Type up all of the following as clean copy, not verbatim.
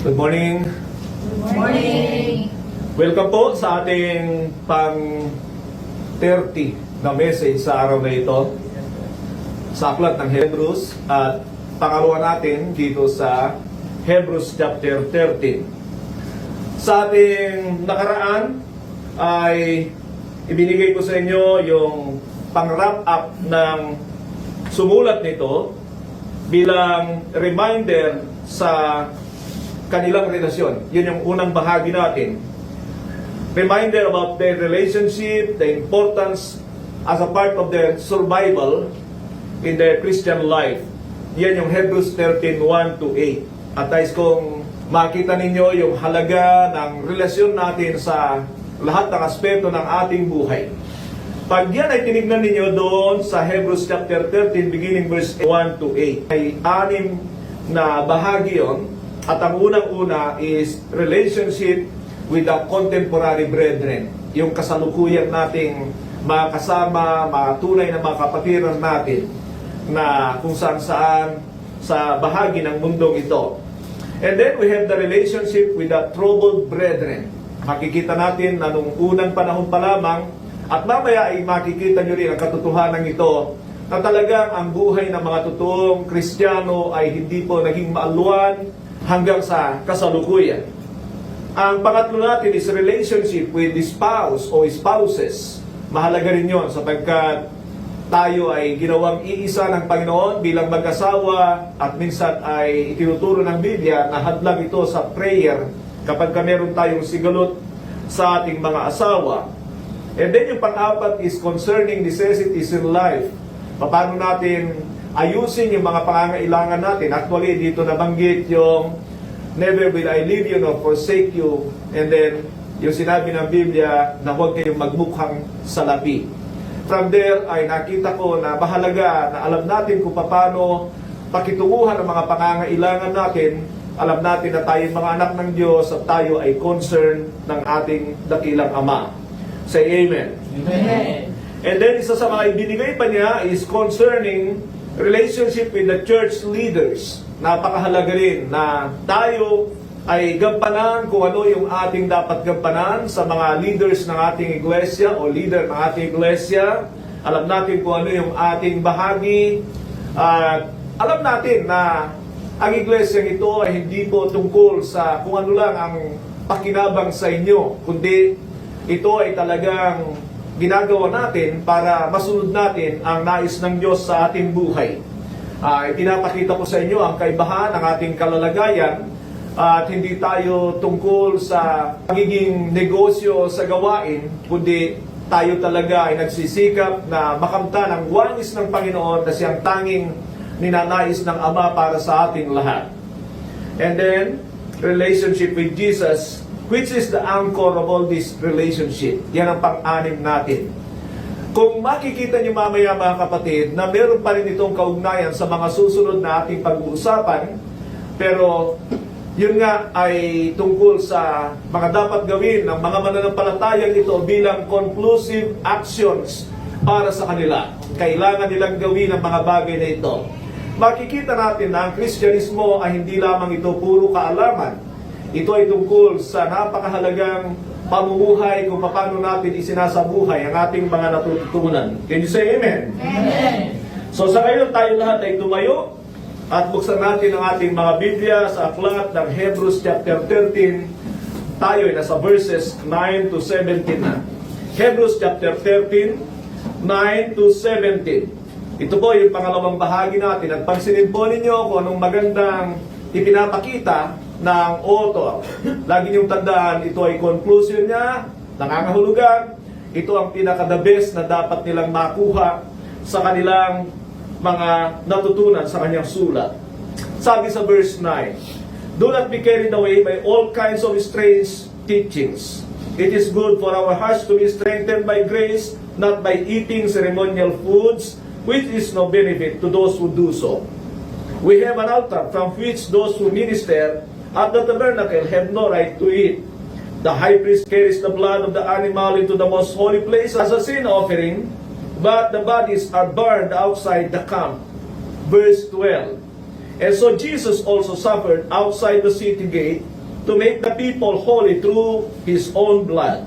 Good morning. Good morning. Welcome po sa ating pang 30 na message sa araw na ito sa aklat ng Hebrews at pangalawa natin dito sa Hebrews chapter 13. Sa ating nakaraan ay ibinigay ko sa inyo yung pang-wrap up ng sumulat nito bilang reminder sa kanilang relasyon. Yun yung unang bahagi natin. Reminder about their relationship, the importance as a part of their survival in their Christian life. Yan yung Hebrews 13, 1 to 8. At nais kong makita ninyo yung halaga ng relasyon natin sa lahat ng aspeto ng ating buhay. Pag yan ay tinignan ninyo doon sa Hebrews chapter 13, beginning verse 1 to 8, ay 6 na bahagi yon. At ang unang-una is relationship with the contemporary brethren. Yung kasalukuyan nating mga kasama, mga tunay na mga kapatiran natin na kung saan-saan sa bahagi ng mundong ito. And then we have the relationship with the troubled brethren. Makikita natin na nung unang panahon pa lamang at mamaya ay makikita nyo rin ang katotohanan ito na talagang ang buhay ng mga totoong Kristiyano ay hindi po naging maaluan hanggang sa kasalukuyan. Ang pangatlo natin is relationship with the spouse o spouses. Mahalaga rin yun sapagkat tayo ay ginawang iisa ng Panginoon bilang mag-asawa at minsan ay itinuturo ng Biblia na hadlang ito sa prayer kapag meron tayong sigalot sa ating mga asawa. And then yung pang-apat is concerning necessities in life. Paano natin ayusin yung mga pangangailangan natin. Actually, dito nabanggit yung never will I leave you nor forsake you. And then, yung sinabi ng Biblia na huwag kayong magmukhang salapi. From there, ay nakita ko na mahalaga na alam natin kung paano pakitunguhan ang mga pangangailangan natin. Alam natin na tayo mga anak ng Diyos at tayo ay concern ng ating dakilang Ama. Say Amen. Amen. And then, isa sa mga ibinigay pa niya is concerning relationship with the church leaders. Napakahalaga rin na tayo ay gampanan kung ano yung ating dapat gampanan sa mga leaders ng ating iglesia o leader ng ating iglesia. Alam natin kung ano yung ating bahagi. At alam natin na ang iglesia ito ay hindi po tungkol sa kung ano lang ang pakinabang sa inyo, kundi ito ay talagang ginagawa natin para masunod natin ang nais ng Diyos sa ating buhay. Pinapakita ko sa inyo ang kaibahan ng ating kalalagayan at hindi tayo tungkol sa pagiging negosyo sa gawain, kundi tayo talaga ay nagsisikap na makamtan ang wangis ng Panginoon na siyang tanging ninanais ng Ama para sa ating lahat. And then, relationship with Jesus, which is the anchor of all this relationship. Yan ang pang-anim natin. Kung makikita niyo mamaya mga kapatid, na meron pa rin itong kaugnayan sa mga susunod na ating pag-uusapan, pero yun nga ay tungkol sa mga dapat gawin ng mga mananampalatayang ito bilang conclusive actions para sa kanila. Kailangan nilang gawin ang mga bagay na ito. Makikita natin na ang Kristyanismo ay hindi lamang ito puro kaalaman. Ito ay tungkol sa napakahalagang pamumuhay kung paano natin isinasabuhay ang ating mga natututunan. Can you say Amen? Amen. So sa ngayon tayo lahat ay tumayo at buksan natin ang ating mga Biblia sa aklat ng Hebrews chapter 13. Tayo ay nasa verses 9 to 17 na. Hebrews chapter 13, 9 to 17. Ito po yung pangalawang bahagi natin. At pansinin po ninyo kung anong magandang ipinapakita ng author. Lagi niyong tandaan, ito ay conclusion niya, nangangahulugan. Ito ang pinaka-the best na dapat nilang makuha sa kanilang mga natutunan sa kanyang sulat. Sabi sa verse 9, "Do not be carried away by all kinds of strange teachings. It is good for our hearts to be strengthened by grace, not by eating ceremonial foods, which is no benefit to those who do so. We have an altar from which those who minister at the tabernacle have no right to eat. The high priest carries the blood of the animal into the most holy place as a sin offering, but the bodies are burned outside the camp." Verse 12, And so Jesus also suffered outside the city gate to make the people holy through his own blood.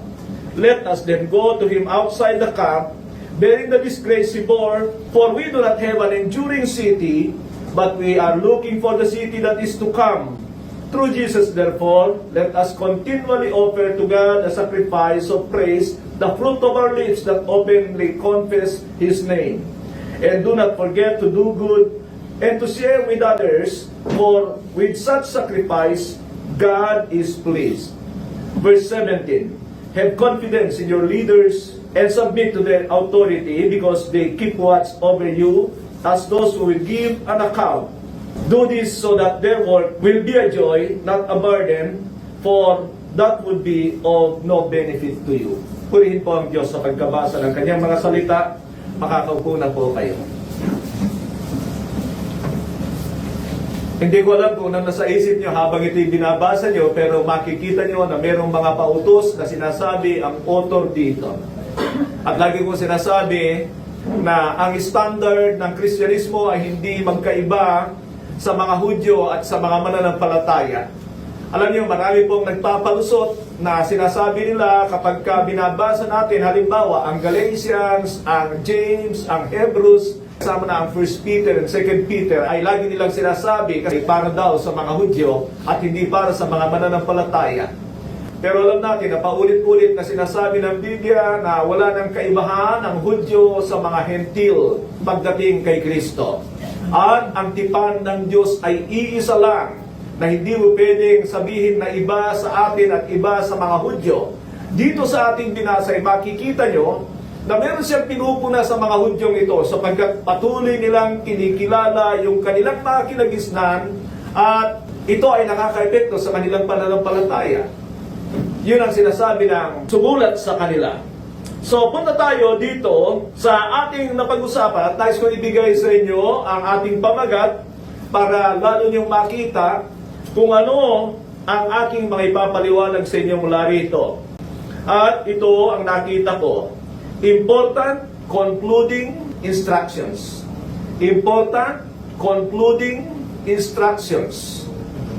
Let us then go to him outside the camp, bearing the disgrace he bore, for we do not have an enduring city, but we are looking for the city that is to come. Through Jesus, therefore, let us continually offer to God a sacrifice of praise, the fruit of our lips that openly confess his name. And do not forget to do good and to share with others, for with such sacrifice, God is pleased. Verse 17, have confidence in your leaders and submit to their authority, because they keep watch over you as those who will give an account. Do this so that their work will be a joy, not a burden, for that would be of no benefit to you. Purihin po ang Diyos sa pagkabasa ng kanyang mga salita. Makakaupo na po kayo. Hindi ko alam kung ano nasa isip nyo habang ito'y binabasa nyo, pero makikita nyo na mayroong mga pautos na sinasabi ang author dito. At lagi ko sinasabi na ang standard ng Kristyanismo ay hindi magkaiba sa mga Hudyo at sa mga mananampalataya. Alam niyo, marami pong nagpapalusot na sinasabi nila kapag binabasa natin, halimbawa, ang Galatians, ang James, ang Hebrews, kasama na ang 1 Peter and 2 Peter, ay lagi nilang sinasabi kasi para daw sa mga Hudyo at hindi para sa mga mananampalataya. Pero alam natin na paulit-ulit na sinasabi ng Biblia na wala nang kaibahan ang Hudyo sa mga Hentil pagdating kay Kristo. At ang tipan ng Diyos ay iisa lang, na hindi mo pwedeng sabihin na iba sa atin at iba sa mga Hudyo. Dito sa ating binasa ay makikita nyo na meron siyang pinupuna sa mga Hudyong ito sapagkat patuloy nilang kinikilala yung kanilang mga kinagisnan at ito ay nakaka-epekto sa kanilang pananampalataya. Yun ang sinasabi ng sumulat sa kanila. So, punta tayo dito sa ating napag-usapan at nais ko ibigay sa inyo ang ating pamagat para lalo niyong makita kung ano ang aking mga ipapaliwanag sa inyo mula rito. At ito ang nakita ko. Important concluding instructions. Important concluding instructions.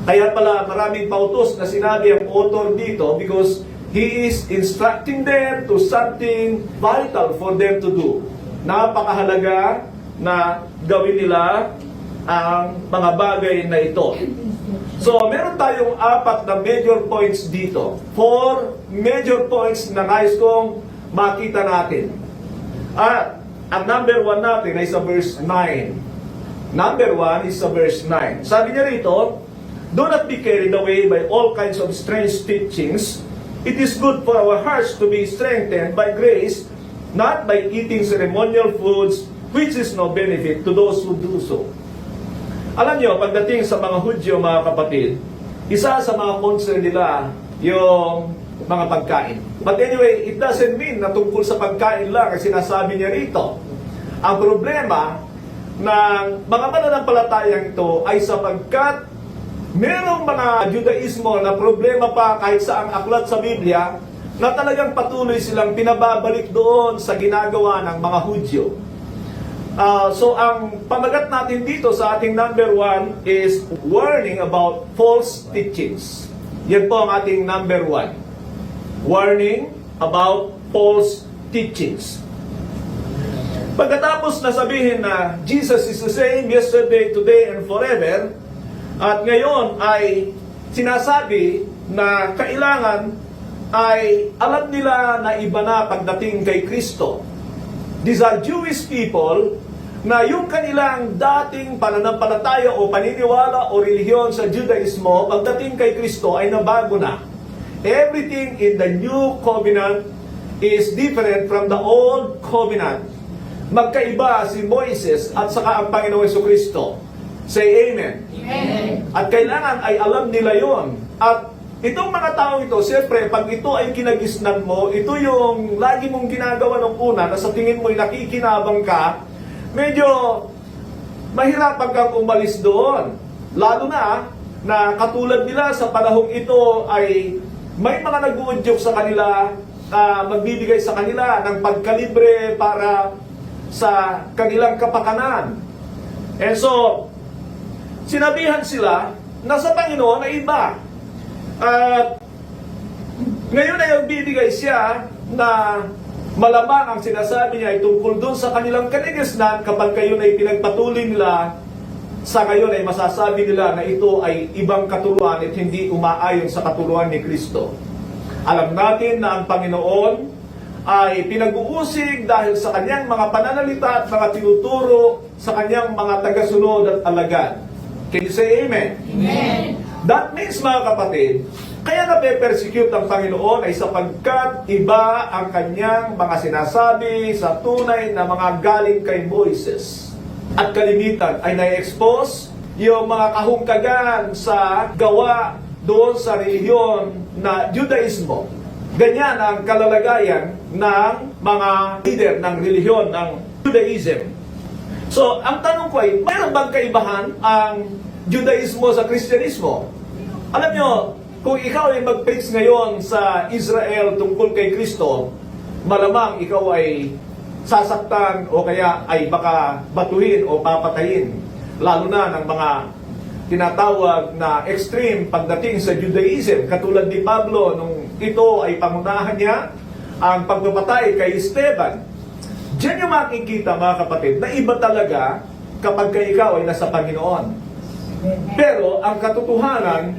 Kaya pala maraming pautos na sinabi ang author dito because he is instructing them to something vital for them to do. Napakahalaga na gawin nila ang mga bagay na ito. So, meron tayong 4 na major points dito. 4 major points na nais kong makita natin. At ang number 1 natin ay sa verse 9. Number 1 is sa verse 9. Sabi niya rito, do not be carried away by all kinds of strange teachings. It is good for our hearts to be strengthened by grace, not by eating ceremonial foods, which is no benefit to those who do so. Alam niyo, pagdating sa mga Hudyo, mga kapatid, isa sa mga concern nila yung mga pagkain. But anyway, it doesn't mean na tungkol sa pagkain lang ang sinasabi niya rito. Ang problema ng mga mananampalatayang ito ay sapagkat merong mga Judaismo na problema pa kahit sa ang aklat sa Biblia na talagang patuloy silang pinababalik doon sa ginagawa ng mga Hudyo. So ang pamagat natin dito sa ating number 1 is warning about false teachings. Yan po ang ating number 1. Warning about false teachings. Pagkatapos na sabihin na Jesus is the same yesterday, today, and forever, at ngayon ay sinasabi na kailangan ay alam nila na iba na pagdating kay Kristo. These are Jewish people na yung kanilang dating pananampalataya o paniniwala o relihiyon sa Judaismo pagdating kay Kristo ay nabago na. Everything in the new covenant is different from the old covenant. Magkaiba si Moises at saka ang Panginoong Jesucristo. Say amen. Amen. At kailangan ay alam nila yon. At itong mga taong ito, siyempre, pag ito ay kinagisnan mo, ito yung lagi mong ginagawa ng una na sa tingin mo'y nakikinabang ka, medyo mahirapan kang umalis doon. Lalo na katulad nila sa panahong ito ay may mga nag-uudyok sa kanila, magbibigay sa kanila ng pagkalibre para sa kanilang kapakanan. And so, sinabihan sila na sa Panginoon ay iba. At ngayon ay nagbibigay siya na malamang ang sinasabi niya ay tungkol doon sa kanilang kanigisnan kapag kayo ay pinagpatuloy nila, sa ngayon ay masasabi nila na ito ay ibang katuruan at hindi umaayon sa katuruan ni Kristo. Alam natin na ang Panginoon ay pinag-uusig dahil sa kanyang mga pananalita at mga tinuturo sa kanyang mga tagasunod at alagad. Can you say amen? Amen. That means, mga kapatid, kaya nape-persecute ang Panginoon ay sapagkat iba ang kanyang mga sinasabi sa tunay na mga galing kay Moises. At kalimitan ay na-expose yung mga kahungkagan sa gawa doon sa relihiyon na Judaismo. Ganyan ang kalalagayan ng mga leader ng relihiyon ng Judaism. So, ang tanong ko ay, mayroon bang kaibahan ang Judaismo sa Kristyanismo? Alam nyo, kung ikaw ay mag-preach ngayon sa Israel tungkol kay Kristo, malamang ikaw ay sasaktan o kaya ay baka batuhin o papatayin. Lalo na ng mga tinatawag na extreme pagdating sa Judaism. Katulad ni Pablo, nung ito ay pangunahan niya ang pagpapatay kay Esteban. Diyan yung makikita, mga kapatid, na iba talaga kapag ikaw ay nasa Panginoon. Pero ang katotohanan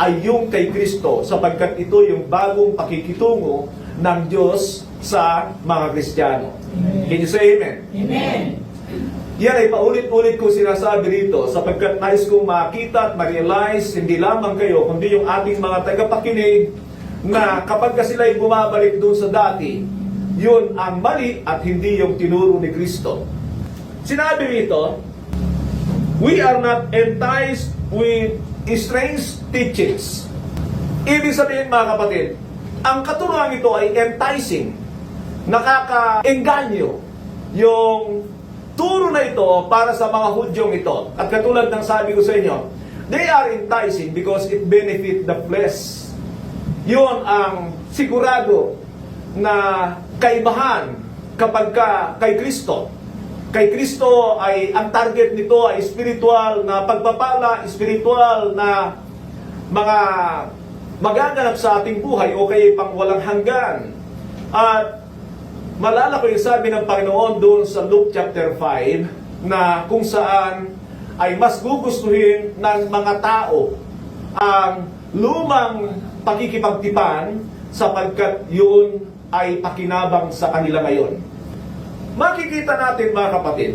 ay yung kay Kristo, sapagkat ito yung bagong pakikitungo ng Diyos sa mga Kristiyano. Can you say amen? Amen. Yan ay paulit-ulit ko sinasabi rito sapagkat nais kong makita at ma-realize hindi lamang kayo kundi yung ating mga tagapakinig na kapag sila ay bumabalik doon sa dati, yun ang mali at hindi yung tinuro ni Kristo. Sinabi rito, we are not enticed with strange teachings. Ibig sabihin, mga kapatid, ang katuruan ito ay enticing, nakaka-engganyo yung turo na ito para sa mga Hudyong ito. At katulad ng sabi ko sa inyo, they are enticing because it benefit the flesh. Yun ang sigurado na kaibahan kapag kay Kristo. Kay Kristo ay ang target nito ay spiritual na pagpapala, spiritual na mga magaganap sa ating buhay o kaya pang walang hanggan. At malala ko yung sabi ng Panginoon doon sa Luke chapter 5 na kung saan ay mas gugustuhin ng mga tao ang lumang pakikipagtipan sapagkat yun ay pakinabang sa kanila ngayon. Makikita natin, mga kapatid,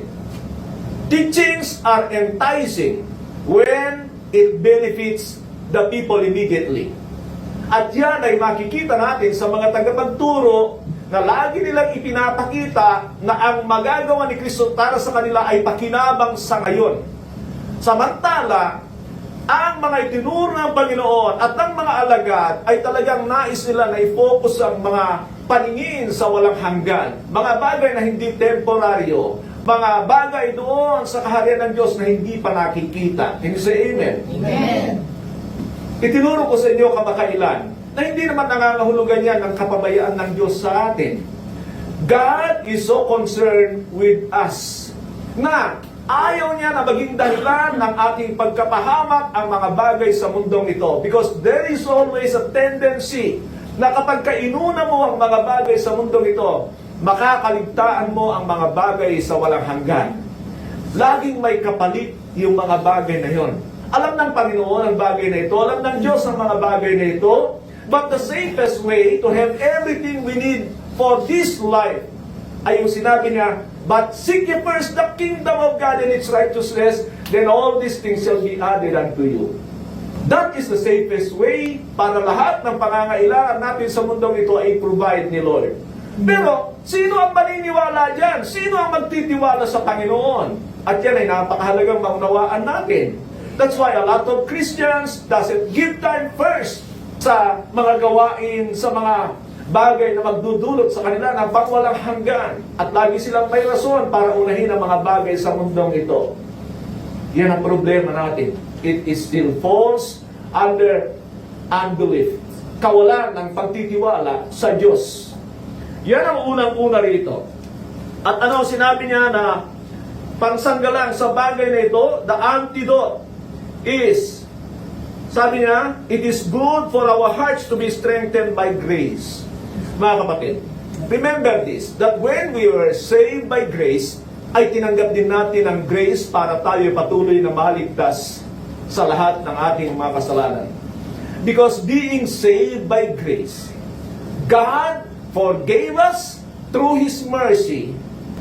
teachings are enticing when it benefits the people immediately. At yan ay makikita natin sa mga tagapagturo na lagi nilang ipinapakita na ang magagawa ni Kristo para sa kanila ay pakinabang sa ngayon. Samantala, ang mga itinuro ng Panginoon at ang mga alagad ay talagang nais nila na i-focus ang mga paningin sa walang hanggan. Mga bagay na hindi temporaryo. Mga bagay doon sa kaharian ng Diyos na hindi pa nakikita. Can you say amen? Amen. Itinuro ko sa inyo kamakailan na hindi naman nangangahulugan yan ng kapabayaan ng Diyos sa atin. God is so concerned with us na ayaw niya na maging dahilan ng ating pagkapahamak ang mga bagay sa mundong ito. Because there is always a tendency na kapag kainuna mo ang mga bagay sa mundong ito, makakaligtaan mo ang mga bagay sa walang hanggan. Laging may kapalit yung mga bagay na yon. Alam ng Panginoon ang bagay na ito, alam ng Diyos ang mga bagay na ito, but the safest way to have everything we need for this life ay yung sinabi niya, but seek ye first the kingdom of God and its righteousness, then all these things shall be added unto you. That is the safest way para lahat ng pangangailangan natin sa mundong ito ay provide ni Lord. Pero, sino ang maniniwala dyan? Sino ang magtitiwala sa Panginoon? At yan ay napakahalagang maunawaan natin. That's why a lot of Christians doesn't give time first sa mga gawain, sa mga bagay na magdudulot sa kanila ng pangwalang hanggan. At lagi silang may rason para unahin ang mga bagay sa mundong ito. Yan ang problema natin. It is still false under unbelief. Kawalan ng pagtitiwala sa Diyos. Yan ang unang-una rito. At ano sinabi niya na pansanggalang sa bagay na ito, the antidote is Sabi niya, it is good for our hearts to be strengthened by grace. Mga kapatid, remember this, that when we were saved by grace, ay tinanggap din natin ang grace para tayo patuloy na maligtas sa lahat ng ating mga kasalanan. Because being saved by grace, God forgave us through His mercy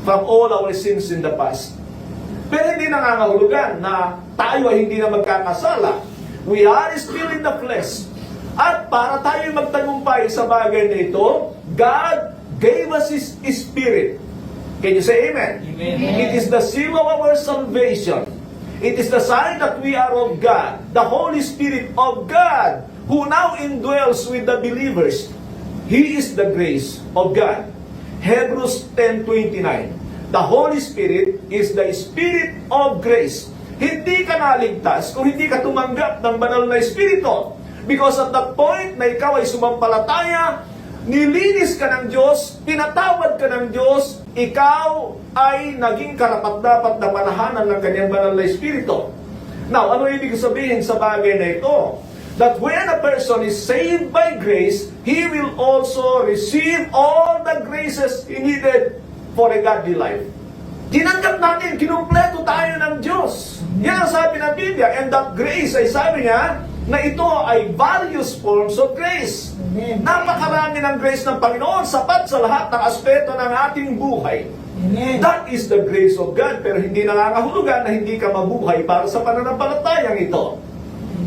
from all our sins in the past. Pero hindi nangangahulugan na tayo ay hindi na magkakasala. We are still in the flesh. At para tayo magtagumpay sa bagay na ito, God gave us His Spirit. Can you say amen? Amen. It is the seal of our salvation. It is the sign that we are of God. The Holy Spirit of God, who now indwells with the believers. He is the grace of God. Hebrews 10:29. The Holy Spirit is the Spirit of grace. Hindi ka naligtas kung hindi ka tumanggap ng banal na Espiritu. Because at that point na ikaw ay sumampalataya, nilinis ka ng Diyos, pinatawad ka ng Diyos, ikaw ay naging karapat-dapat na panahanan ng kanyang banal na Espiritu. Now, ano ibig sabihin sa bagay na ito? That when a person is saved by grace, he will also receive all the graces he needed for a godly life. Tinanggap natin, kinumpleto tayo ng Diyos. Yan ang sabi ng Biblia. And that grace ay sabi niya na ito ay various forms of grace. Amen. Napakarami ng grace ng Panginoon, sapat sa lahat ng aspeto ng ating buhay. Amen. That is the grace of God, pero hindi nangangahulugan na hindi ka mabuhay para sa pananampalatayang ito.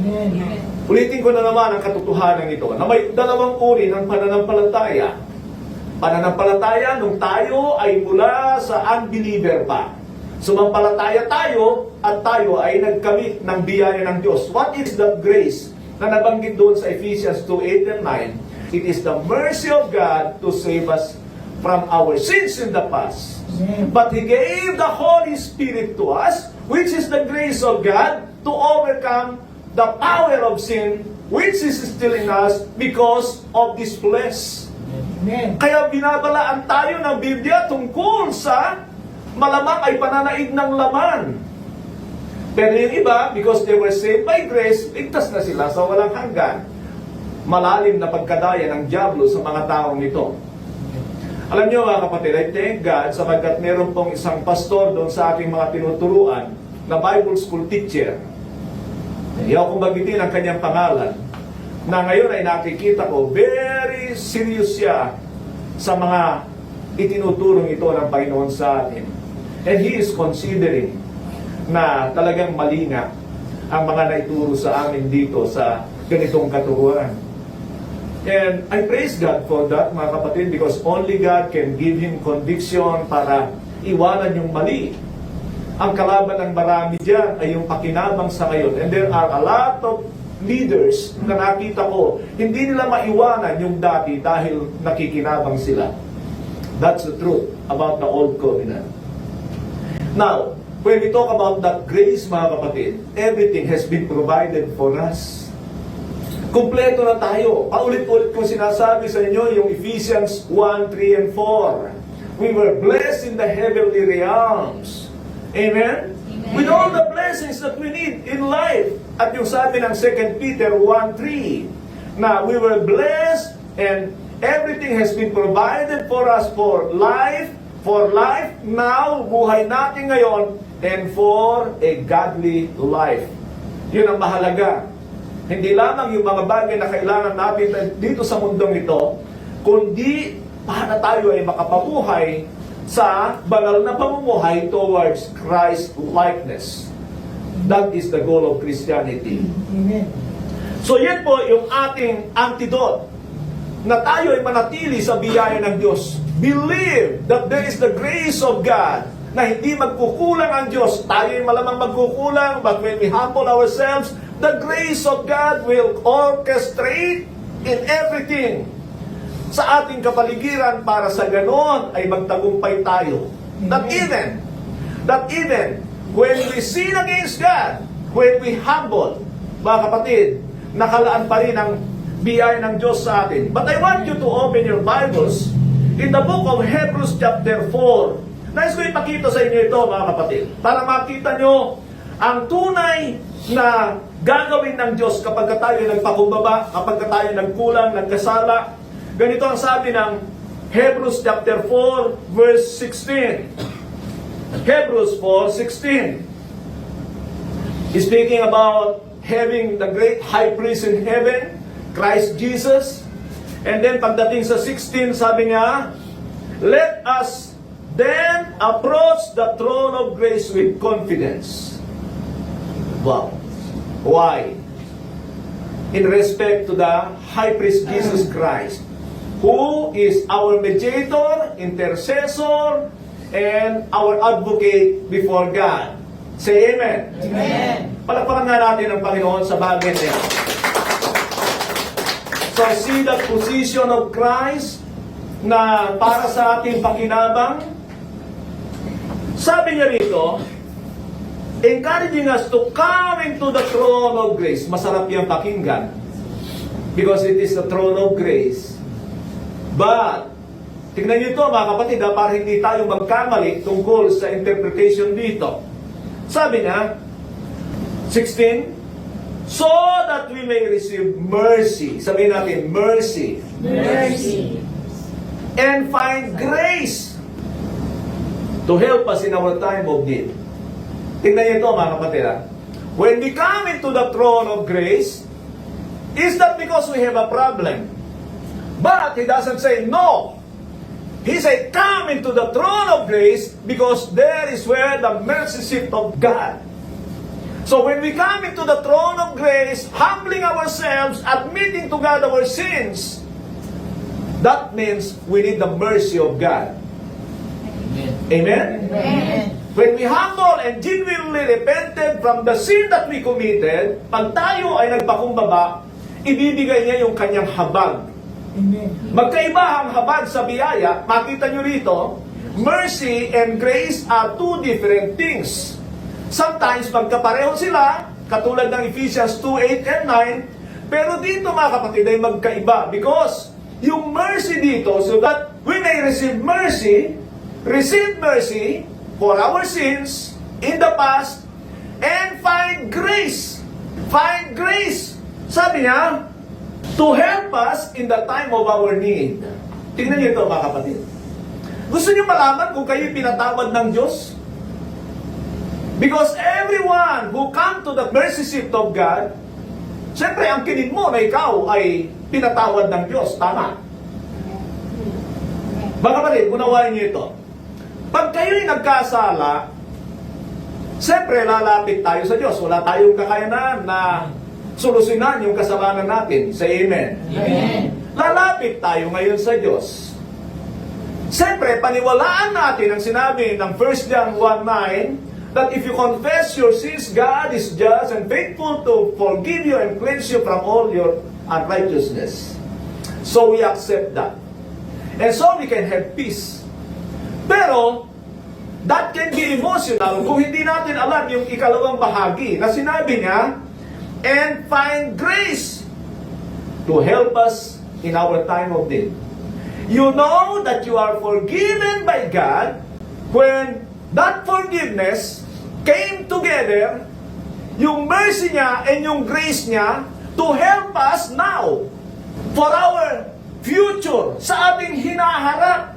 Amen. Ulitin ko na naman ang katotohanan ito, na may dalawang uri ng pananampalataya. Pananampalataya nung tayo ay mula sa unbeliever pa. Sumampalataya tayo at tayo ay nagkamit ng biyaya ng Diyos. What is that grace na nabanggit doon sa Ephesians 2:8 and 9? It is the mercy of God to save us from our sins in the past. Amen. But He gave the Holy Spirit to us, which is the grace of God, to overcome the power of sin, which is still in us because of this flesh. Amen. Kaya binabalaan tayo ng Biblia tungkol sa malamang ay pananaig ng laman. Pero yung iba, because they were saved by grace, ligtas na sila sa walang hanggan. Malalim na pagkadaya ng dyablo sa mga taong ito. Alam niyo mga kapatid, I thank God sapagkat meron pong isang pastor doon sa aking mga tinuturuan na Bible school teacher. Ayaw kong bagitin ang kanyang pangalan, na ngayon ay nakikita ko, very serious siya sa mga itinuturong ito ng Panginoon sa atin. And he is considering na talagang mali nga ang mga naituro sa amin dito sa ganitong katuruan. And I praise God for that, mga kapatid, because only God can give him conviction para iwanan yung mali. Ang kalaban ng marami diyan ay yung pakinabang sa ngayon. And there are a lot of leaders na nakita ko, hindi nila maiwanan yung dati dahil nakikinabang sila. That's the truth about the old covenant. Now, when we talk about that grace, mga kapatid, everything has been provided for us. Kumpleto na tayo. Paulit-ulit ko sinasabi sa inyo yung Ephesians 1, 3, and 4. We were blessed in the heavenly realms. Amen? Amen. With all the blessings that we need in life. At yung sabi ng 2 Peter 1:3, na we were blessed and everything has been provided for us for life now, buhay natin ngayon, and for a godly life. Yun ang mahalaga. Hindi lamang yung mga bagay na kailangan natin dito sa mundong ito, kundi para tayo ay makapabuhay sa banal na pamumuhay towards Christ likeness. That is the goal of Christianity. Amen. So yan po yung ating antidote, na tayo ay manatili sa biyaya ng Diyos. Believe that there is the grace of God, na hindi magkukulang ang Diyos. Tayo ay malamang magkukulang, but when we humble ourselves, the grace of God will orchestrate in everything sa ating kapaligiran para sa ganon ay magtagumpay tayo. That even when we sin against God, when we humble, mga kapatid, nakalaan pa rin ang biyaya ng Diyos sa atin. But I want you to open your Bibles in the book of Hebrews chapter 4. Nais ko ipakita sa inyo ito, mga kapatid, para makita nyo Ang tunay na gagawin ng Diyos kapag tayo nagpakumbaba, kapag tayo nagkulang, nagkasala, ganito ang sabi ng Hebrews chapter 4 verse 16. Hebrews 4:16. Speaking about having the great high priest in heaven, Christ Jesus. And then pagdating sa 16, sabi niya, let us then approach the throne of grace with confidence. Wow. Why? In respect to the high priest Jesus Christ, who is our mediator, intercessor, and our advocate before God. Say amen. Amen. Palakpakan nga natin ang Panginoon sa bagay na yan. So see the position of Christ na para sa ating pakinabang. Sabi niya rito, encouraging us to come into the throne of grace. Masarap yung pakinggan because it is the throne of grace. But tingnan niyo ito mga kapatid, para hindi tayo magkamali tungkol sa interpretation dito. Sabi niya, 16, so that we may receive mercy. Sabihin natin, mercy. Mercy. And find grace to help us in our time of need. Tingnan niyo ito mga kapatid. When we come into the throne of grace, is that because we have a problem? But he doesn't say no. He said, come into the throne of grace because there is where the mercy seat of God. So when we come into the throne of grace, humbling ourselves, admitting to God our sins, that means we need the mercy of God. Amen? Amen. When we humble and genuinely repented from the sin that we committed, pag tayo ay nagpakumbaba, ibibigay niya yung kanyang habag. Magkaiba ang habag sa biyaya. Makita nyo rito, mercy and grace are two different things. Sometimes magkapareho sila, katulad ng Ephesians 2:8 and 9, pero dito mga kapatid ay magkaiba because yung mercy dito, so that we may receive mercy for our sins in the past, and find grace. Find grace. Sabi niya, to help us in the time of our need. Tingnan niyo ito mga kapatid. Gusto niyo malaman kung kayo pinatawad ng Diyos? Because everyone who come to the mercy seat of God, siyempre ang kinig mo na ikaw ay pinatawad ng Diyos. Tama. Mga kapatid, unawain niyo ito. Pag kayo'y nagkasala, siyempre lalapit tayo sa Diyos. Wala tayong kakayanan na solusyonan yung kasalanan natin. Say amen. Amen. Lalapit tayo ngayon sa Diyos. Siyempre, paniwalaan natin ang sinabi ng 1 John 1:9 that if you confess your sins, God is just and faithful to forgive you and cleanse you from all your unrighteousness. So we accept that. And so we can have peace. Pero, that can be emotional kung hindi natin alam yung ikalawang bahagi na sinabi niya, and find grace to help us in our time of need. You know that you are forgiven by God when that forgiveness came together, yung mercy niya and yung grace niya to help us now for our future, sa ating hinaharap.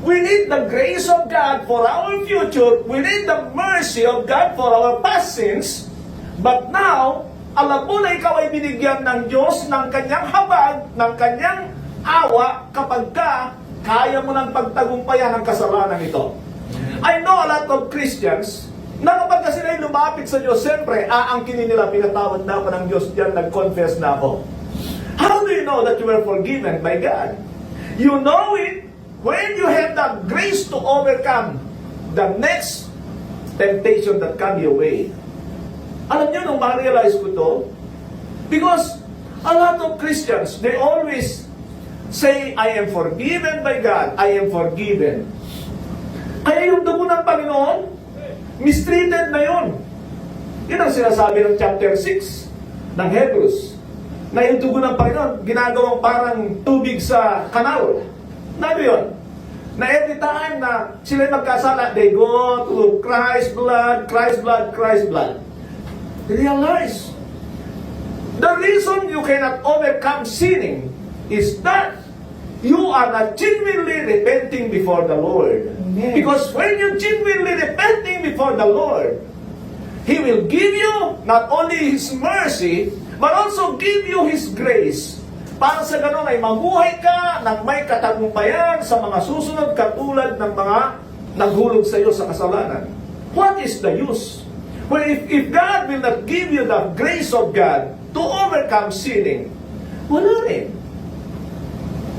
We need the grace of God for our future. We need the mercy of God for our past sins. But now, alam mo na ikaw ay binigyan ng Diyos ng kanyang habag, ng kanyang awa kapag kaya mo ng pagtagumpayan ang kasalanan ito. I know a lot of Christians na kapag sila ay lumapit sa Diyos, siyempre, aangkinin nila, pinatawad na ako ng Diyos diyan, nag-confess na ako. How do you know that you were forgiven by God? You know it when you have the grace to overcome the next temptation that come your way. Alam niyo, nung ma-realize ko to, because a lot of Christians, they always say, I am forgiven by God, I am forgiven. Kaya yung dugo ng Panginoon, mistreated na yun. Yun ang sinasabi ng chapter 6 ng Hebrews, na yung dugo ng Panginoon, ginagawang parang tubig sa kanal. Ano yun? na every time na sila magkasala, they go to Christ's blood, Christ's blood, Christ's blood. Realize, the reason you cannot overcome sinning is that you are not genuinely repenting before the Lord. Amen. Because when you genuinely repenting before the Lord, He will give you not only His mercy, but also give you His grace. Para sa ganun ay mamuhay ka ng may katagumpayan sa mga susunod katulad ng mga naghulog sa iyo sa kasalanan. What is the use? Well, if God will not give you the grace of God to overcome sinning, wala rin.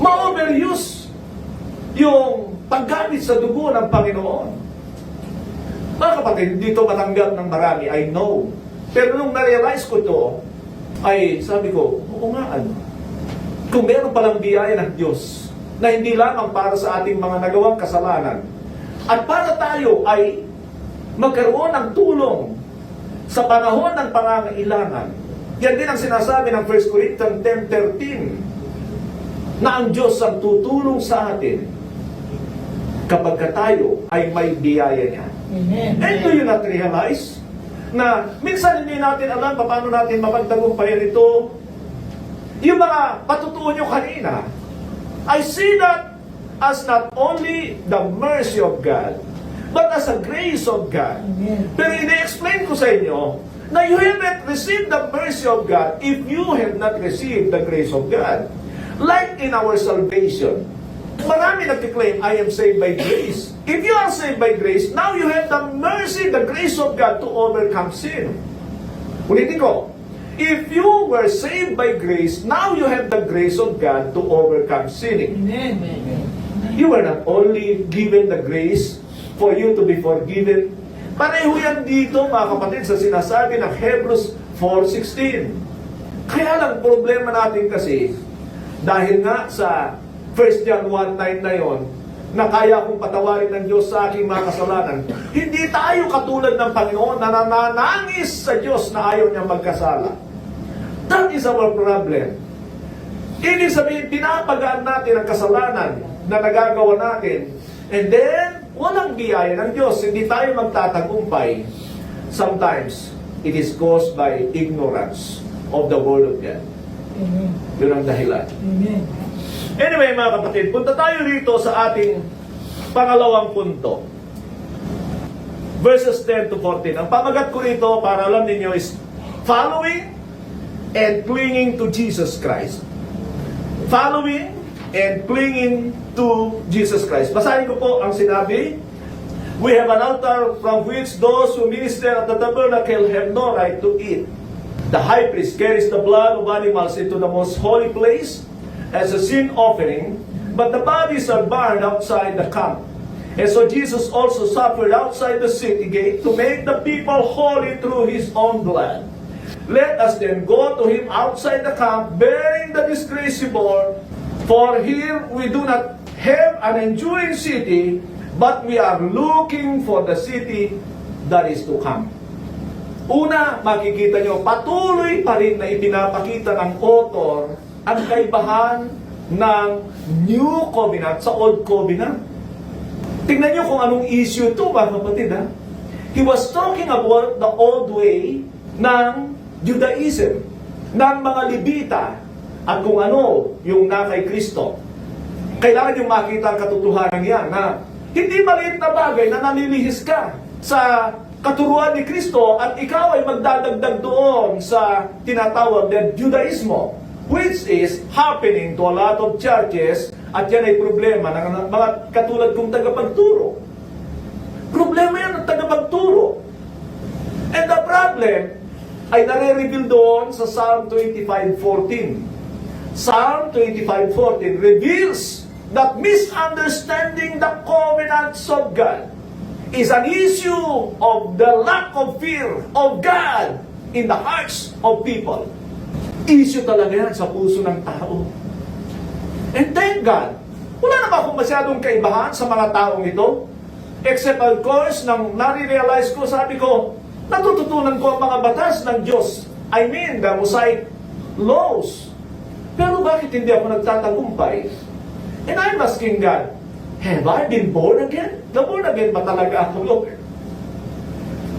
Ma-overuse yung paggamit sa dugo ng Panginoon. Mga kapatid, hindi ito matanggap ng marami, I know. Pero nung na-realize ko ito, ay sabi ko, oo nga, kung meron palang biyaya ng Diyos na hindi lamang para sa ating mga nagawang kasalanan, at para tayo ay magkaroon ng tulong sa panahon ng pangangailangan. Yan din ang sinasabi ng 1 Corinthians 10:13, na ang Diyos ang tutulong sa atin kapag tayo ay may biyaya niya. Amen. And do you not realize na minsan hindi natin alam paano natin mapagtagumpayan ito? Yung mga patutuo nyo kanina, I see that as not only the mercy of God, but as a grace of God. Amen. Pero ine-explain ko sa inyo na you haven't received the mercy of God if you have not received the grace of God. Like in our salvation, marami nagkiklaim, I am saved by grace. If you are saved by grace, now you have the mercy, the grace of God to overcome sin. Ulitin ko, if you were saved by grace, now you have the grace of God to overcome sinning. Amen. You were not only given the grace for you to be forgiven. Pareho yan dito, mga kapatid, sa sinasabi ng Hebrews 4:16. Kaya lang, problema natin kasi, dahil nga sa 1 John 1:9 na yon, na kaya kong patawarin ng Diyos sa aking mga kasalanan, hindi tayo katulad ng Panginoon na nananangis sa Diyos na ayaw niya magkasala. That is our problem. Ibig sabihin, pinapagaan natin ang kasalanan na nagagawa natin, and then, walang biyaya ng Diyos. Hindi tayo magtatagumpay. Sometimes, it is caused by ignorance of the Word of God. Amen. Yun ang dahilan. Amen. Anyway, mga kapatid, punta tayo rito sa ating pangalawang punto. Verses 10 to 14. Ang pamagat ko rito, para alam ninyo, is following and clinging to Jesus Christ. Following and clinging to Jesus Christ. Basahin ko po ang sinabi. We have an altar from which those who minister at the tabernacle have no right to eat. The high priest carries the blood of animals into the most holy place as a sin offering, but the bodies are burned outside the camp. And so Jesus also suffered outside the city gate to make the people holy through His own blood. Let us then go to Him outside the camp, bearing the disgrace He bore. For here we do not have an enduring city, but we are looking for the city that is to come. Una, makikita nyo, patuloy pa rin na ipinapakita ng author ang kaibahan ng New Covenant sa Old Covenant. Tingnan nyo kung anong issue ito, mga kapatid, ha? He was talking about the old way ng Judaism, ng mga Levita, at kung ano yung na kay Kristo. Kailangan yung makita ang katotohanan yan, na hindi maliit na bagay na nalilihis ka sa katuruan ni Kristo at ikaw ay magdadagdag doon sa tinatawag na Judaismo, which is happening to a lot of churches, at yan ay problema ng mga katulad kong tagapagturo. Problema yan ng tagapagturo. And the problem ay nare-reveal doon sa Psalm 25:14. Psalm 25:14 reveals that misunderstanding the covenants of God is an issue of the lack of fear of God in the hearts of people. Issue talaga yan sa puso ng tao. And thank God, wala na ba akong masyadong kaibahan sa mga taong ito? Except of course, nang nare-realize ko, sabi ko, natututunan ko ang mga batas ng Diyos. I mean, the Mosaic laws. Pero bakit hindi ako nagtatagumpay? And I'm asking God, Have I been born again? Na-born again ba talaga ako, Lord?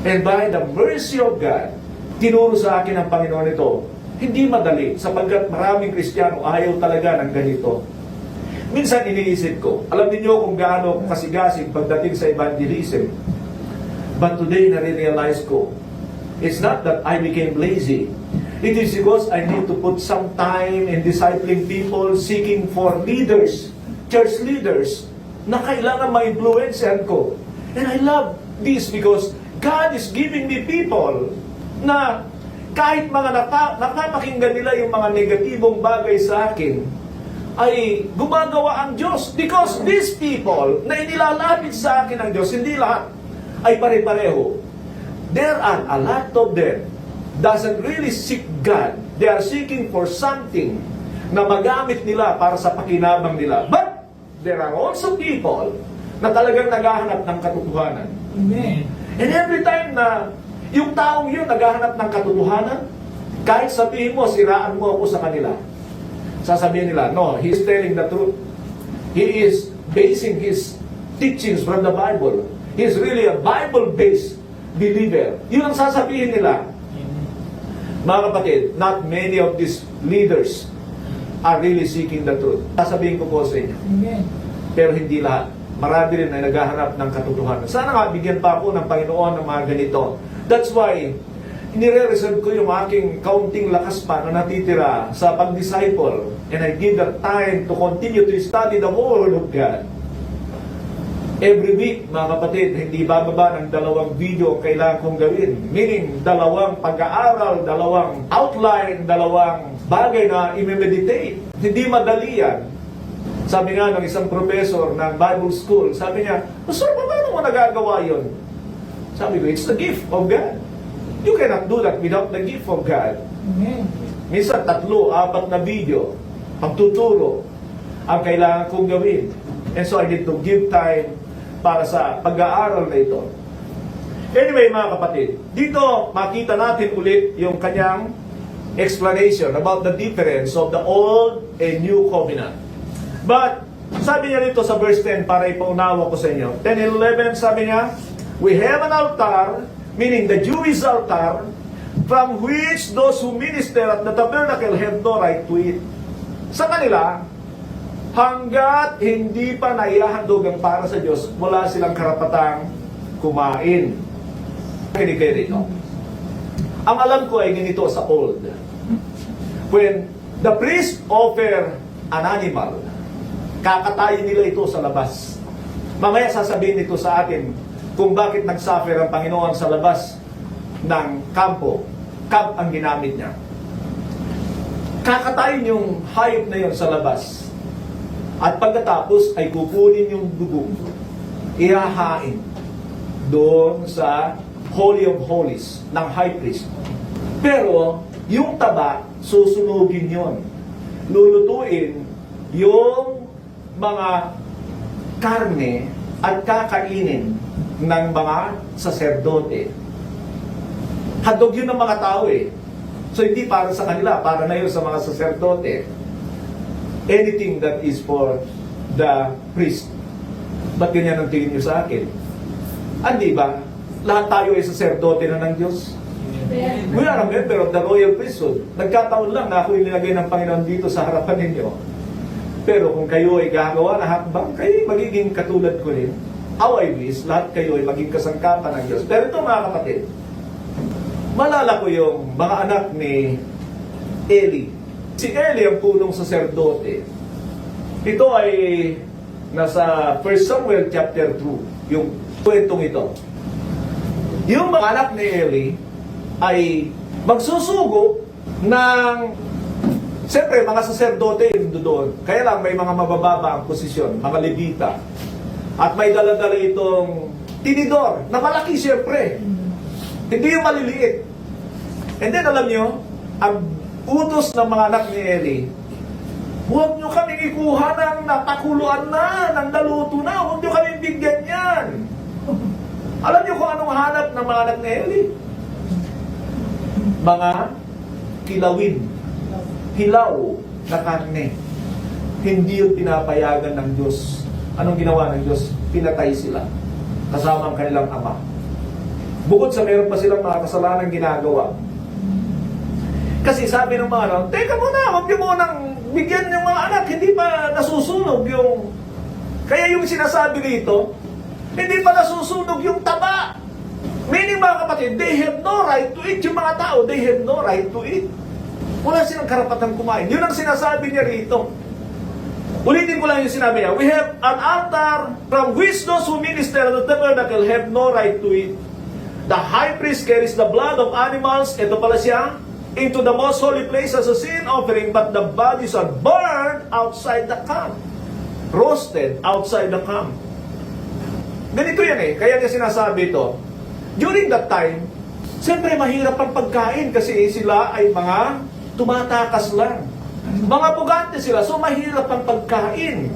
And by the mercy of God, tinuro sa akin ang Panginoon ito. Hindi madali, sapagkat maraming Kristiyano ayaw talaga ng ganito. Minsan iniisip ko, alam niyo kung gaano kasigasig pagdating sa evangelism. But today, nare-realize ko, it's not that I became lazy. It is because I need to put some time in discipling people, seeking for leaders, church leaders, na kailangan ma-influensyan ko. And I love this because God is giving me people na kahit mga napapakinggan nila yung mga negatibong bagay sa akin, ay gumagawa ang Diyos. Because these people na inilalapit sa akin ng Diyos, hindi lahat ay pare-pareho. There are a lot of them doesn't really seek God. They are seeking for something na magamit nila para sa pakinabang nila. But there are also people na talagang naghahanap ng katotohanan. Amen. And every time na yung taong yun naghahanap ng katotohanan, kahit sabihin mo, siraan mo ako sa kanila, sasabihin nila, no, he's telling the truth. He is basing his teachings from the Bible. He's really a Bible-based believer. Yun ang sasabihin nila. Mga kapatid, not many of these leaders are really seeking the truth. Sasabihin ko po sa inyo. Amen. Pero hindi lahat. Marami rin ay naghahanap ng katotohanan. Sana nga, bigyan pa ako ng Panginoon ng mga ganito. That's why, nire-reserve ko yung aking kaunting lakas pa na natitira sa pag-disciple. And I give the time to continue to study the Word of God. Every week, mga kapatid, hindi bababa ng 2 video ang kailangan kong gawin. Meaning, 2 pag-aaral, 2 outline, 2 bagay na i-meditate. Hindi madali yan. Sabi nga ng isang professor ng Bible School, sabi niya, Pastor, paano mo nagagawa yun? Sabi ko, it's the gift of God. You cannot do that without the gift of God. Amen. Minsan, 3, 4 na video, pagtuturo, ang kailangan kong gawin. And so I need to give time para sa pag-aaral na ito. Anyway, mga kapatid, dito makita natin ulit yung kanyang explanation about the difference of the Old and New Covenant. But, sabi niya dito sa verse 10, para ipaunawa ko sa inyo, 10 and 11, sabi niya, we have an altar, meaning the Jewish altar, from which those who minister at the tabernacle have no right to eat. Sa kanila, hanggat hindi pa naihahandog ang para sa Diyos, wala silang karapatang kumain. Kinig kayo rito. Ang alam ko ay ganito sa old. When the priest offer an animal, kakatayin nila ito sa labas. Mamaya sasabihin nito sa atin kung bakit nagsuffer ang Panginoon sa labas ng kampo. Camp ang ginamit niya. Kakatayin yung hayop na yun sa labas. At pagkatapos ay kukunin yung dugo, ihahain doon sa Holy of Holies ng High Priest. Pero yung taba, susunugin yon. Lulutuin yung mga karne at kakainin ng mga saserdote. Handog yun ng mga tao eh. So hindi para sa kanila, para na yun sa mga saserdote. Anything that is for the priest. Ba't ganyan ang tingin nyo sa akin? Hindi ba? Lahat tayo ay saserdote na ng Diyos. Amen. We are a member of the royal priesthood. Nagkataon lang na ako inilagay ng Panginoon dito sa harapan ninyo. Pero kung kayo ay gagawa na hakbang, kayo ay magiging katulad ko rin. How I wish, lahat kayo ay maging kasangkapan ng Diyos. Pero ito mga kapatid, malala ko yung mga anak ni Eli. Si Eli ang punong saserdote. Ito ay nasa 1 Samuel chapter 2, yung kwentong ito. Yung mga anak ni Eli ay magsusugo ng, siyempre mga saserdote yung doon. Kaya lang may mga mabababa ang posisyon, mga Levita. At may dala-dala itong tinidor, na malaki siyempre. Hindi yung maliliit. And then alam nyo, ang utos ng mga anak ni Eli, huwag nyo kaming ikuha ng napakuluan na, ng naluto na, huwag nyo kaming bigyan yan. Alam nyo kung anong hanap ng mga anak ni Eli? Mga kilawin, hilaw na karne. Hindi yun pinapayagan ng Diyos. Anong ginawa ng Diyos? Pinatay sila kasama ang kanilang ama. Bukod sa meron pa silang mga kasalanang ginagawa. Kasi sabi ng mga ano, teka muna, huwag niyo munang bigyan ng mga anak, hindi pa nasusunog yung... Kaya yung sinasabi dito, hindi pa nasusunog yung taba. Meaning mga kapatid, they have no right to eat. Yung mga tao, they have no right to eat. Wala silang karapatan kumain. Yun ang sinasabi niya rito. Ulitin ko lang yung sinabi niya. We have an altar from which those who minister at the tabernacle have no right to eat. The high priest carries the blood of animals, ito pala siya, into the most holy place as a sin offering, but the bodies are burned outside the camp. Roasted outside the camp. Ganito yan eh. Kaya niya sinasabi ito. During that time, siyempre mahirap ang pagkain kasi sila ay mga tumatakas lang. Mga pugante sila, so mahirap ang pagkain.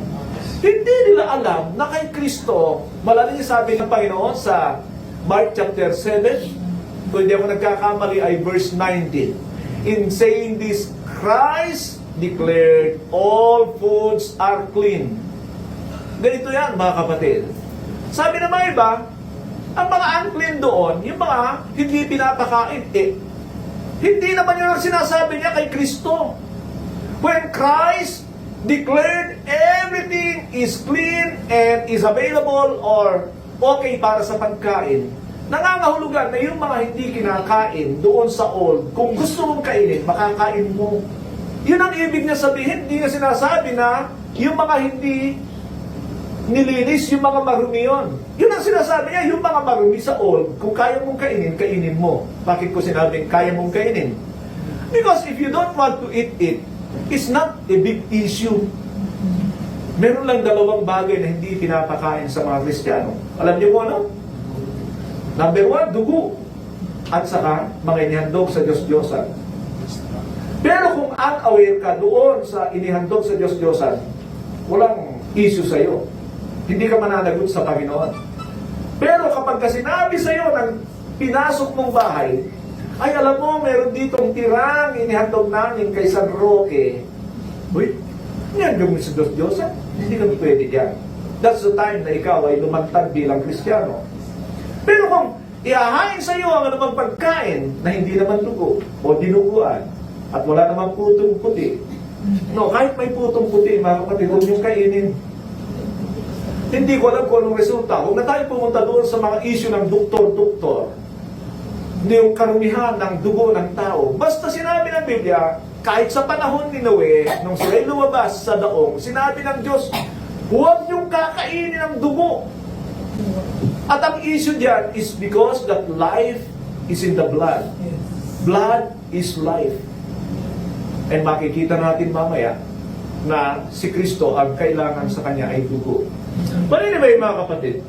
Hindi nila alam na kay Kristo, malalim sabi ng Panginoon sa Mark chapter 7, kung hindi ako nagkakamali ay verse 19. In saying this, Christ declared all foods are clean. Ganito yan mga kapatid. Sabi ng mga iba, ang mga unclean doon, yung mga hindi pinapakain, hindi naman yun ang sinasabi niya kay Kristo. When Christ declared everything is clean and is available or okay para sa pagkain, nangangahulugan na yung mga hindi kinakain doon sa old, kung gusto mong kainin, makakain mo. Yun ang ibig niya sabihin. Hindi niya sinasabi na yung mga hindi nilinis, yung mga marumi yun. Yun ang sinasabi niya, yung mga marumi sa old, kung kaya mong kainin, kainin mo. Bakit ko sinabing kaya mong kainin? Because if you don't want to eat it, it's not a big issue. Meron lang dalawang bagay na hindi pinapakain sa mga Kristiyano. Alam niyo mo ano? Number 1, dugo. At saka, mga inihandog sa Diyos-Diyosan. Pero kung unaware ka doon sa inihandog sa Diyos-Diyosan, walang issue sa iyo. Hindi ka mananagot sa Panginoon. Pero kapag ka sinabi sa iyo ng pinasok mong bahay, ay alam mo, meron ditong tirang inihandog namin kay San Roque. Uy, inihandog mo sa Diyos-Diyosan? Hindi ka pwede dyan. That's the time na ikaw ay lumantad bilang Kristiyano. Pero kung iahain sa iyo ang anumang pagkain na hindi naman dugo o dinuguan at wala namang putong puti, no, kahit may putong puti, mga kapatid, huwag niyong kainin. Hindi ko alam kung anong resulta. Huwag na tayo pumunta doon sa mga issue ng doktor-doktor. Hindi yung karumihan ng dugo ng tao. Basta sinabi ng Biblia, kahit sa panahon ni Noe, nung sila'y lumabas sa daong, sinabi ng Diyos, huwag niyong kakainin ng dugo. At ang issue diyan is because that life is in the blood. Blood is life. And makikita natin mamaya na si Kristo ang kailangan sa kanya ay dugo. But anyway, mga kapatid,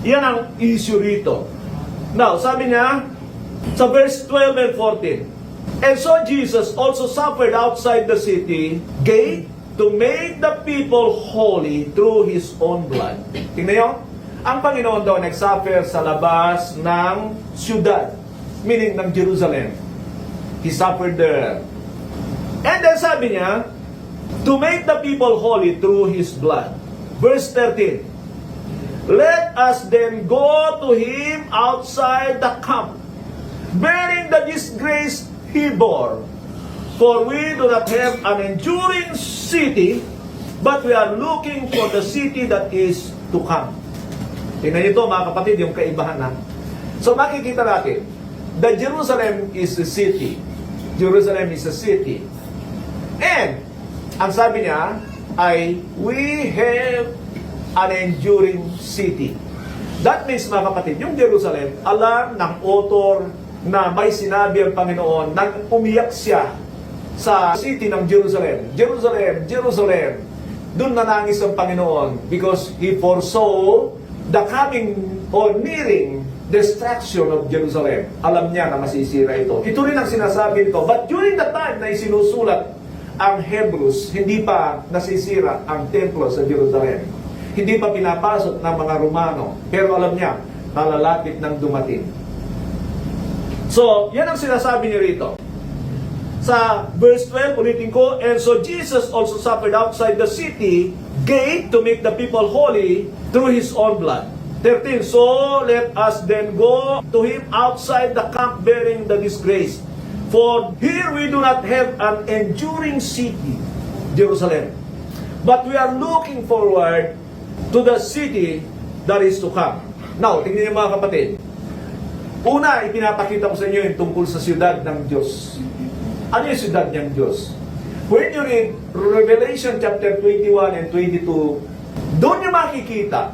yan ang issue rito. Now, sabi niya, sa verse 12 and 14, and so Jesus also suffered outside the city gate to make the people holy through His own blood. Tingnan niyo, ang Panginoon daw nagsuffer sa labas ng siyudad, meaning ng Jerusalem. He suffered there. And then sabi niya, to make the people holy through His blood. Verse 13, let us then go to Him outside the camp, bearing the disgrace He bore. For we do not have an enduring city, but we are looking for the city that is to come. Tingnan nito mga kapatid, yung kaibahan na. So makikita natin, the Jerusalem is a city. Jerusalem is a city. And, ang sabi niya, ay, we have an enduring city. That means, mga kapatid, yung Jerusalem, alam ng author na may sinabi ang Panginoon nang umiyak siya sa city ng Jerusalem. Jerusalem, Jerusalem. Doon nanangis ang Panginoon because He foresaw the coming or nearing destruction of Jerusalem. Alam niya na masisira ito. Ito rin ang sinasabi nito. But during the time na isinusulat ang Hebrews, hindi pa nasisira ang templo sa Jerusalem. Hindi pa pinapasok ng mga Romano. Pero alam niya, nalalapit ng dumating. So, yan ang sinasabi niya rito. Sa verse 12, ulitin ko, and so Jesus also suffered outside the city gate to make the people holy through His own blood. 13, so let us then go to Him outside the camp bearing the disgrace. For here we do not have an enduring city, Jerusalem, but we are looking forward to the city that is to come. Now, tingnan niyo mga kapatid. Una, ipinapakita ko sa inyo yung tungkol sa siyudad ng Diyos. Ano yung siyudad ng Diyos? When you read Revelation chapter 21 and 22, doon niyo makikita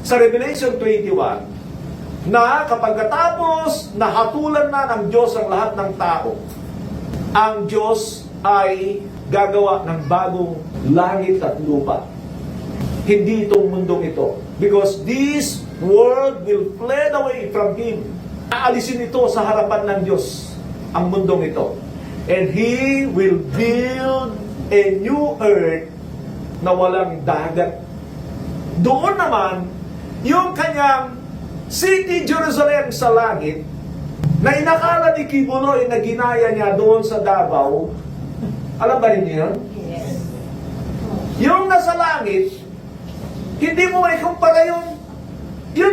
sa Revelation 21 na kapag katapos nahatulan na ng Diyos ang lahat ng tao, ang Diyos ay gagawa ng bagong langit at lupa. Hindi itong mundong ito. Because this world will fled away from Him. Aalisin ito sa harapan ng Diyos, ang mundong ito. And He will build a new earth na walang dagat. Doon naman, yung kanyang City Jerusalem sa langit, na inakala ni Kibuloy na ginaya niya doon sa Davao, alam ba ninyo yun? Yes. Yung nasa langit, hindi mo may kumpara yun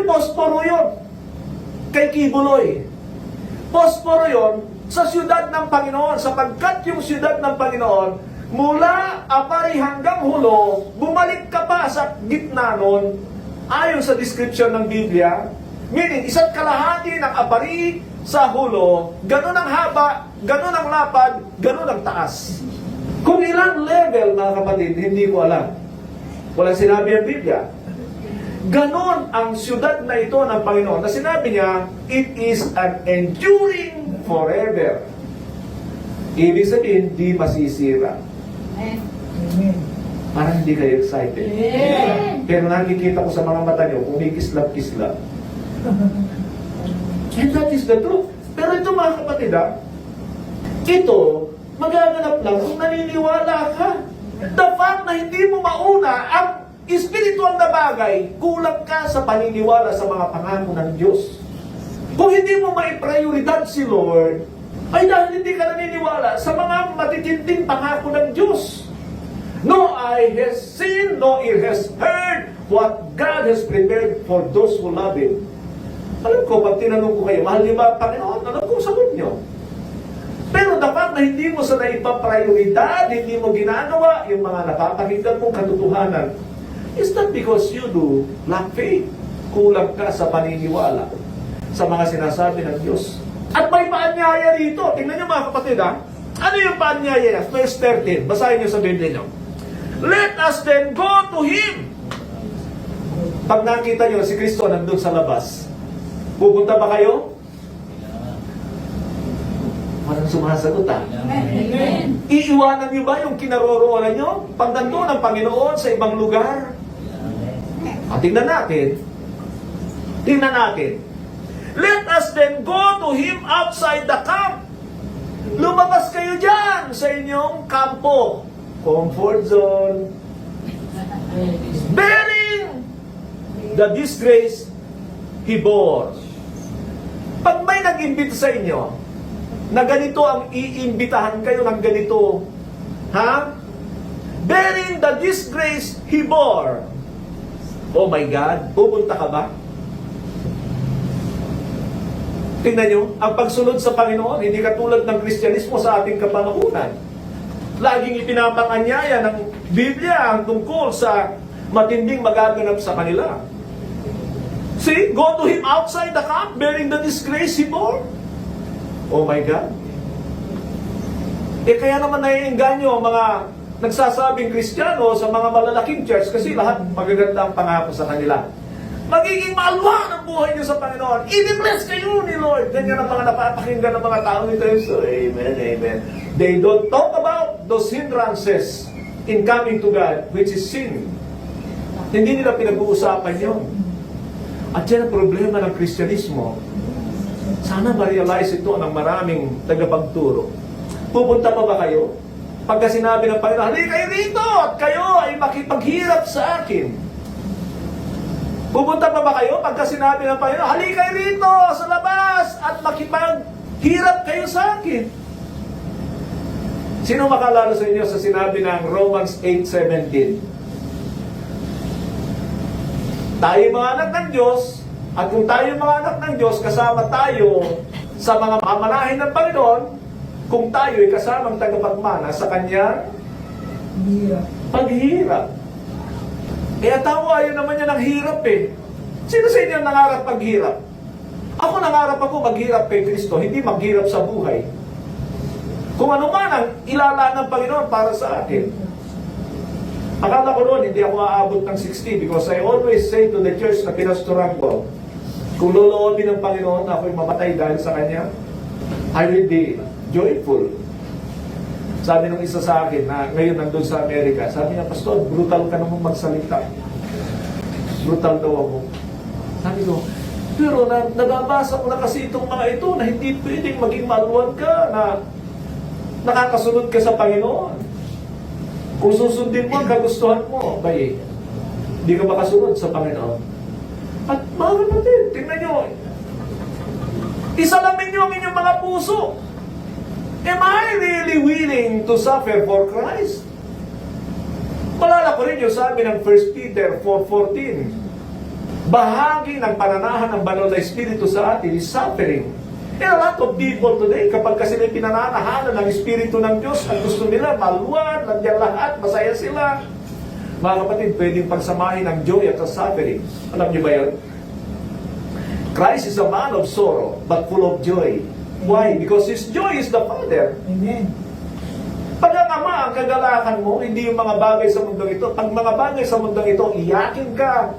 posporo yun, kay Kibuloy. Posporo yun sa siyudad ng Panginoon, sapagkat yung siyudad ng Panginoon, mula apari hanggang hulo, bumalik ka pa sa gitna nun, ayon sa description ng Biblia, meaning, isa't kalahati ng apari sa hulo, ganun ang haba, ganun ang lapad, ganun ang taas. Kung ilang level, mga kapatid, hindi ko alam. Walang sinabi ang Biblia. Ganon ang siyudad na ito ng Panginoon, na sinabi niya, it is an enduring forever. Ibig sabihin, di masisira. Parang hindi kayo excited. Amen. Pero nakikita ko sa mga mata niyo, kumikislap-kislap. And that is the truth. Pero ito mga kapatid, ito, magaganap lang kung naniniwala ka. The fact na hindi mo mauna ang spiritual na bagay, kulang ka sa paniniwala sa mga pangako ng Diyos. Kung hindi mo maiprioridad si Lord, ay dahil hindi ka naniniwala sa mga matitinding pangako ng Diyos. No eye has seen, no ear has heard what God has prepared for those who love Him. Alam ko, pag tinanong ko kayo, mahal niyo ba ang Panginoon? Alam ko, sagot niyo. Pero dapat na hindi mo sa naipaprioridad, hindi mo ginagawa yung mga napapakinggan mong katotohanan. Is that because you do lack faith? Kulang ka sa paniniwala sa mga sinasabi ng Diyos. At may paanyaya rito. Tingnan niyo mga kapatid, ano yung paanyaya? Verse 13. Basahin niyo sa Biblia niyo. Let us then go to Him. Pag nakita niyo si Kristo nandun sa labas, pupunta ba kayo? Walang sumasagot Amen. Iiwanan niyo ba yung kinaroroonan niyo? Pag nandun ang Panginoon sa ibang lugar? Tingnan natin. Tingnan natin. Let us then go to Him outside the camp. Lumabas kayo dyan sa inyong kampo. Comfort zone. Bearing the disgrace He bore. Pag may nag-imbita sa inyo, na ganito ang iimbitahan kayo ng ganito, bearing the disgrace He bore. Oh my God, pupunta ka ba? Tingnan nyo, ang pagsunod sa Panginoon, hindi katulad ng Kristyanismo sa ating kapanahunan. Laging ipinapanganyaya ng Biblia ang tungkol sa matinding magaganap sa kanila. See, go to Him outside the camp, bearing the disgrace He bore. Oh my God. Kaya naman naiengganyo ang mga nagsasabing Kristiyano sa mga malalaking church kasi lahat magaganda ang pangako sa kanila. Magiging maalwan ang buhay niyo sa Panginoon. I-bless kayo ni Lord. Ganyan ang mga napapakinggan ng mga tao nito. So, amen, amen. They don't talk about those hindrances in coming to God, which is sin. Hindi nila pinag-uusapan yun. At yan ang problema ng Kristyanismo. Sana ma-realize ito ng maraming tagapagturo. Pupunta pa ba kayo? Pagka sinabi ng Panginoon, halika kayo rito at kayo ay makipaghirap sa akin. Pupunta pa ba kayo pagka sinabi ng Panginoon, halika kayo rito sa labas at makipaghirap kayo sa akin? Sino makalala sa inyo sa sinabi ng Romans 8:17? Tayo mga anak ng Diyos, at kung tayo mga anak ng Diyos, kasama tayo sa mga mamanahin ng Panginoon, kung tayo ay kasamang tagapagmana sa Kanyang paghihirap. Kaya tao ayaw naman niya ng hirap eh. Sino sa inyo nangarap maghirap? Ako nangarap ako maghirap kay Kristo, hindi maghirap sa buhay. Kung ano man ang ilalaan ng Panginoon para sa akin. Akala ko noon, hindi ako aabot ng 60 because I always say to the church na pinastoran ko, kung loloobin ng Panginoon na ako'y mamatay dahil sa Kanya, I will be joyful. Sabi nung isa sa akin na ngayon nandun sa Amerika, sabi niya, Pastor, brutal ka naman magsalita. Brutal daw ako. Sabi ko, pero nababasa ko na kasi itong mga ito na hindi pwedeng maging maluwag ka na nakakasunod ka sa Panginoon. Kung susundin mo ang kagustuhan mo, bay, hindi ka makasunod sa Panginoon. At mga kapatid, tingnan nyo, isalamin nyo ang inyong mga puso. Am I really willing to suffer for Christ? Malala ko rin yung sabi ng 1 Peter 4:14. Bahagi ng pananahan ng banal na Espiritu sa atin is suffering. And a lot of people today, kapag kasi may pinananahanan ng Espiritu ng Diyos, ang gusto nila, maluwag, nandiyan lahat, masaya sila. Mga kapatid, pwedeng pagsamahin ang joy at ang suffering. Alam niyo ba yun? Christ is a man of sorrow, but full of joy. Why? Because His joy is the Father. Amen. Pag ang Ama ang kagalakan mo, hindi yung mga bagay sa mundong ito. Pag mga bagay sa mundong ito, iyakin ka.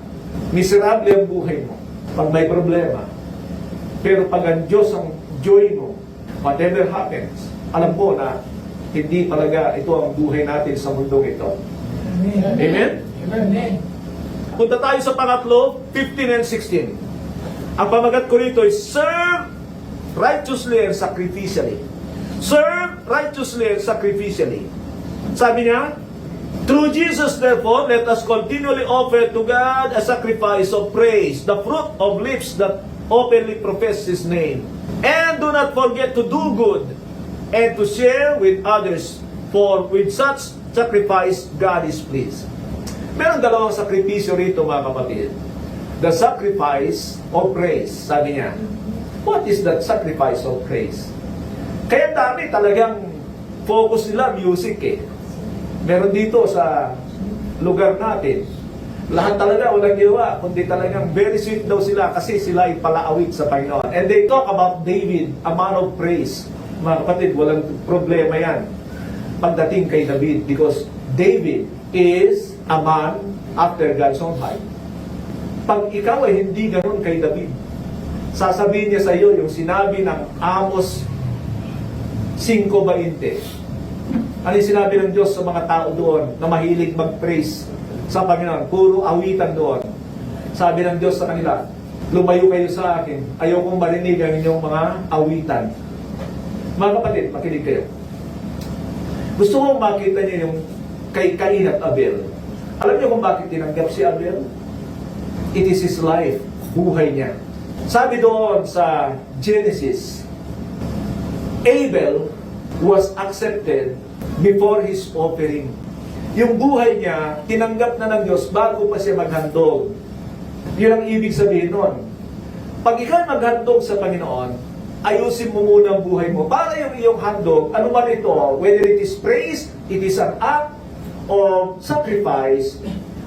Miserable ang buhay mo pag may problema. Pero pag ang Diyos ang joy mo, whatever happens, alam ko na hindi talaga ito ang buhay natin sa mundong ito. Amen. Amen? Amen. Punta tayo sa pangatlo, 15 and 16. Ang pamagat ko rito is serve righteously and sacrificially. Serve righteously and sacrificially. Sabi niya, through Jesus, therefore, let us continually offer to God a sacrifice of praise, the fruit of lips that openly profess His name. And do not forget to do good and to share with others, for with such sacrifice, God is pleased. Meron dalawang sakripisyo rito, mga kapatid. The sacrifice of praise, sabi niya. What is that sacrifice of praise? Kaya dami talagang focus nila music eh. Meron dito sa lugar natin, lahat talaga walang ginawa, kundi talagang very sweet daw sila kasi sila ay palaawit sa Panginoon. And they talk about David, a man of praise. Mga kapatid, walang problema yan pagdating kay David because David is a man after God's own heart. Pag ikaw ay hindi ganoon kay David, sasabihin niya sa iyo yung sinabi ng Amos 5:20. Ano yung sinabi ng Diyos sa mga tao doon na mahilig mag-praise sa Panginoon? Puro awitan doon. Sabi ng Diyos sa kanila, lumayo kayo sa akin, ayaw kong marinig ang inyong mga awitan. Mga kapatid, makinig kayo. Gusto kong makita niyo yung kay Cain at Abel. Alam niyo kung bakit tinanggap si Abel? It is his life, buhay niya. Sabi doon sa Genesis, Abel was accepted before his offering. Yung buhay niya, tinanggap na ng Diyos bago pa siya maghandog. Yun ang ibig sabihin nun. Pag ikaw maghandog sa Panginoon, ayusin mo muna ang buhay mo. Para yung iyong handog, ano man ito, whether it is praise, it is an act of sacrifice,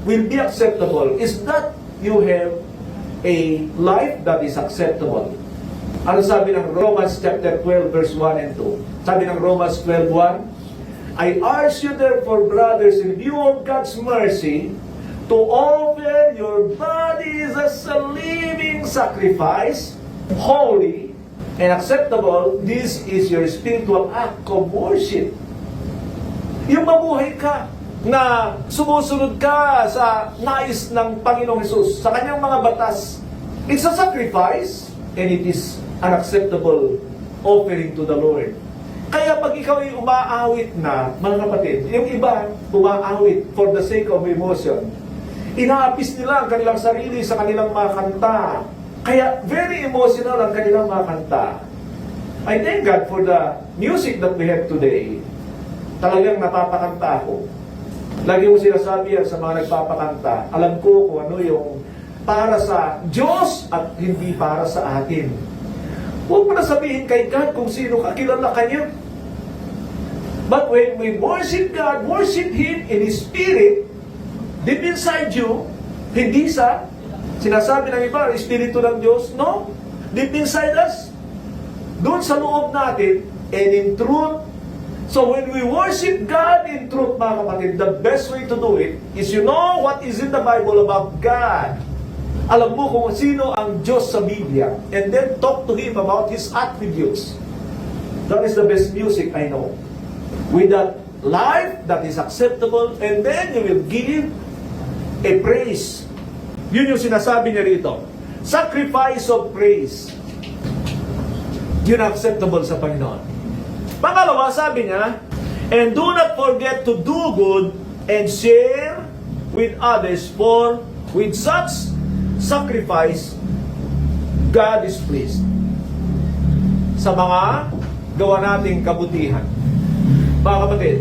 will be acceptable. Is that you have a life that is acceptable. Ano sabi ng Romans chapter 12 verse 1 and 2? Sabi ng Romans 12:1, I urge you therefore, brothers, in view of God's mercy, to offer your bodies as a living sacrifice, holy and acceptable. This is your spiritual act of worship. Yung mabuhay ka, na sumusunod ka sa nais ng Panginoong Hesus, sa kanyang mga batas, it's a sacrifice and it is an acceptable offering to the Lord. Kaya pag ikaw ay umaawit na, mga kapatid, yung iba umaawit for the sake of emotion, inaapis nila ang kanilang sarili sa kanilang mga kanta. Kaya very emotional ang kanilang mga kanta. I thank God for the music that we have today. Talagang napapakanta ako. Lagi mo sinasabi yan sa mga nagpapakanta. Alam ko kung ano yung para sa Diyos at hindi para sa atin. Huwag mo na sabihin kay God kung sino ka, kilala ka niya. But when we worship God, worship Him in His Spirit, deep inside you, hindi sa sinasabi ng iba, Espiritu ng Diyos. No. Deep inside us, doon sa loob natin, and in truth. So when we worship God in truth, mga kapatid, the best way to do it is you know what is in the Bible about God. Alam mo kung sino ang Diyos sa Biblia, and then talk to Him about His attributes. That is the best music I know. With that life that is acceptable, and then you will give a praise. Yun yung sinasabi niya rito. Sacrifice of praise. Yun ang acceptable sa Panginoon. Pangalawa, sabi niya, and do not forget to do good and share with others, for with such sacrifice, God is pleased. Sa mga gawa nating kabutihan. Mga kapatid,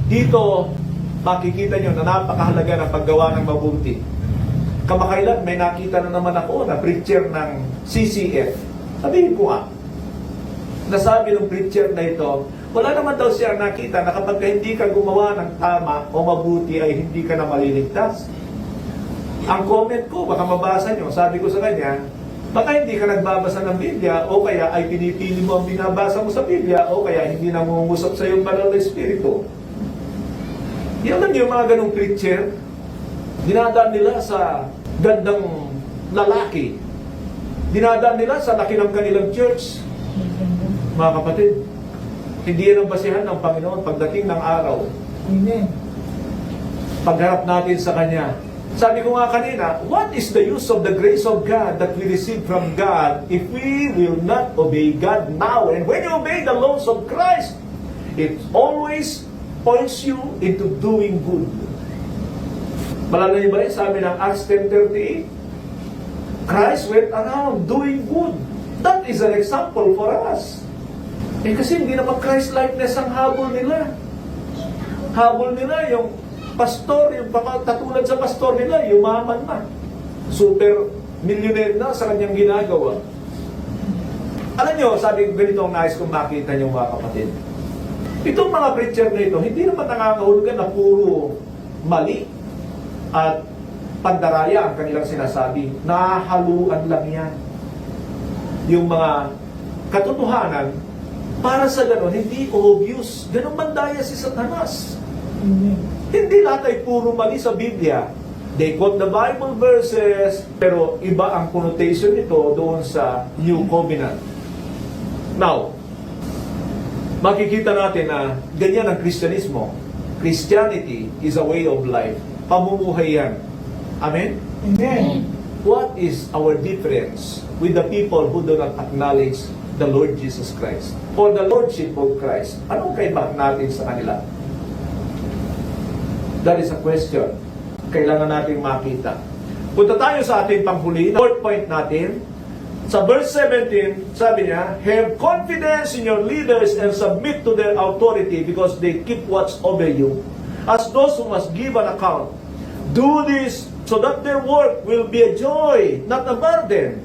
dito makikita nyo na napakahalaga ng paggawa ng mabuti. Kamakailan may nakita na naman ako na preacher ng CCF. Sabihin ko nga, nasabi ng preacher na ito, wala naman daw siya nakita na kapag hindi ka gumawa ng tama o mabuti ay hindi ka na maliligtas. Ang comment ko, baka mabasa nyo, sabi ko sa kanya, baka hindi ka nagbabasa ng Biblia o kaya ay pinipili mo ang binabasa mo sa Biblia o kaya hindi nangungusap sa iyong banal na espiritu. Yan lang yung mga ganong preacher. Dinadaan nila sa gandang lalaki. Dinadaan nila sa laki ng kanilang church. Mga kapatid, hindi yan ang basihan ng Panginoon pagdating ng araw. Amen. Pagharap natin sa Kanya. Sabi ko nga kanina, what is the use of the grace of God that we receive from God if we will not obey God now? And when you obey the laws of Christ, it always points you into doing good. Malala niyo ba yun? Sabi ng Acts 10:38, Christ went around doing good. That is an example for us. Eh kasi hindi naman Christ-likeness ang habol nila. Habol nila yung pastor, yung katulad sa pastor nila, yumaman na. Super millionaire na sa kanyang ginagawa. Alam nyo, sabi ko ganito ang nais kong makita nyo mga kapatid. Itong mga preacher na ito, hindi naman nangangahulugan na puro mali at pandaraya ang kanilang sinasabi. Nahahaluan lang yan. Yung mga katotohanan, para sa ganon, hindi obvious. Ganon mandaya si Satanas. Amen. Hindi lahat ay puro mali sa Biblia. They quote the Bible verses, pero iba ang connotation nito doon sa New Covenant. Now, makikita natin na ganyan ang Kristyanismo. Christianity is a way of life. Pamumuhay yan. Amen? Amen. What is our difference with the people who do not acknowledge the Lord Jesus Christ? Or the Lordship of Christ? Anong kaibahan natin sa kanila? That is a question. Kailangan natin makita. Punta tayo sa ating panghuli. Fourth point natin. Sa verse 17, sabi niya, have confidence in your leaders and submit to their authority because they keep watch over you, as those who must give an account. Do this so that their work will be a joy, not a burden,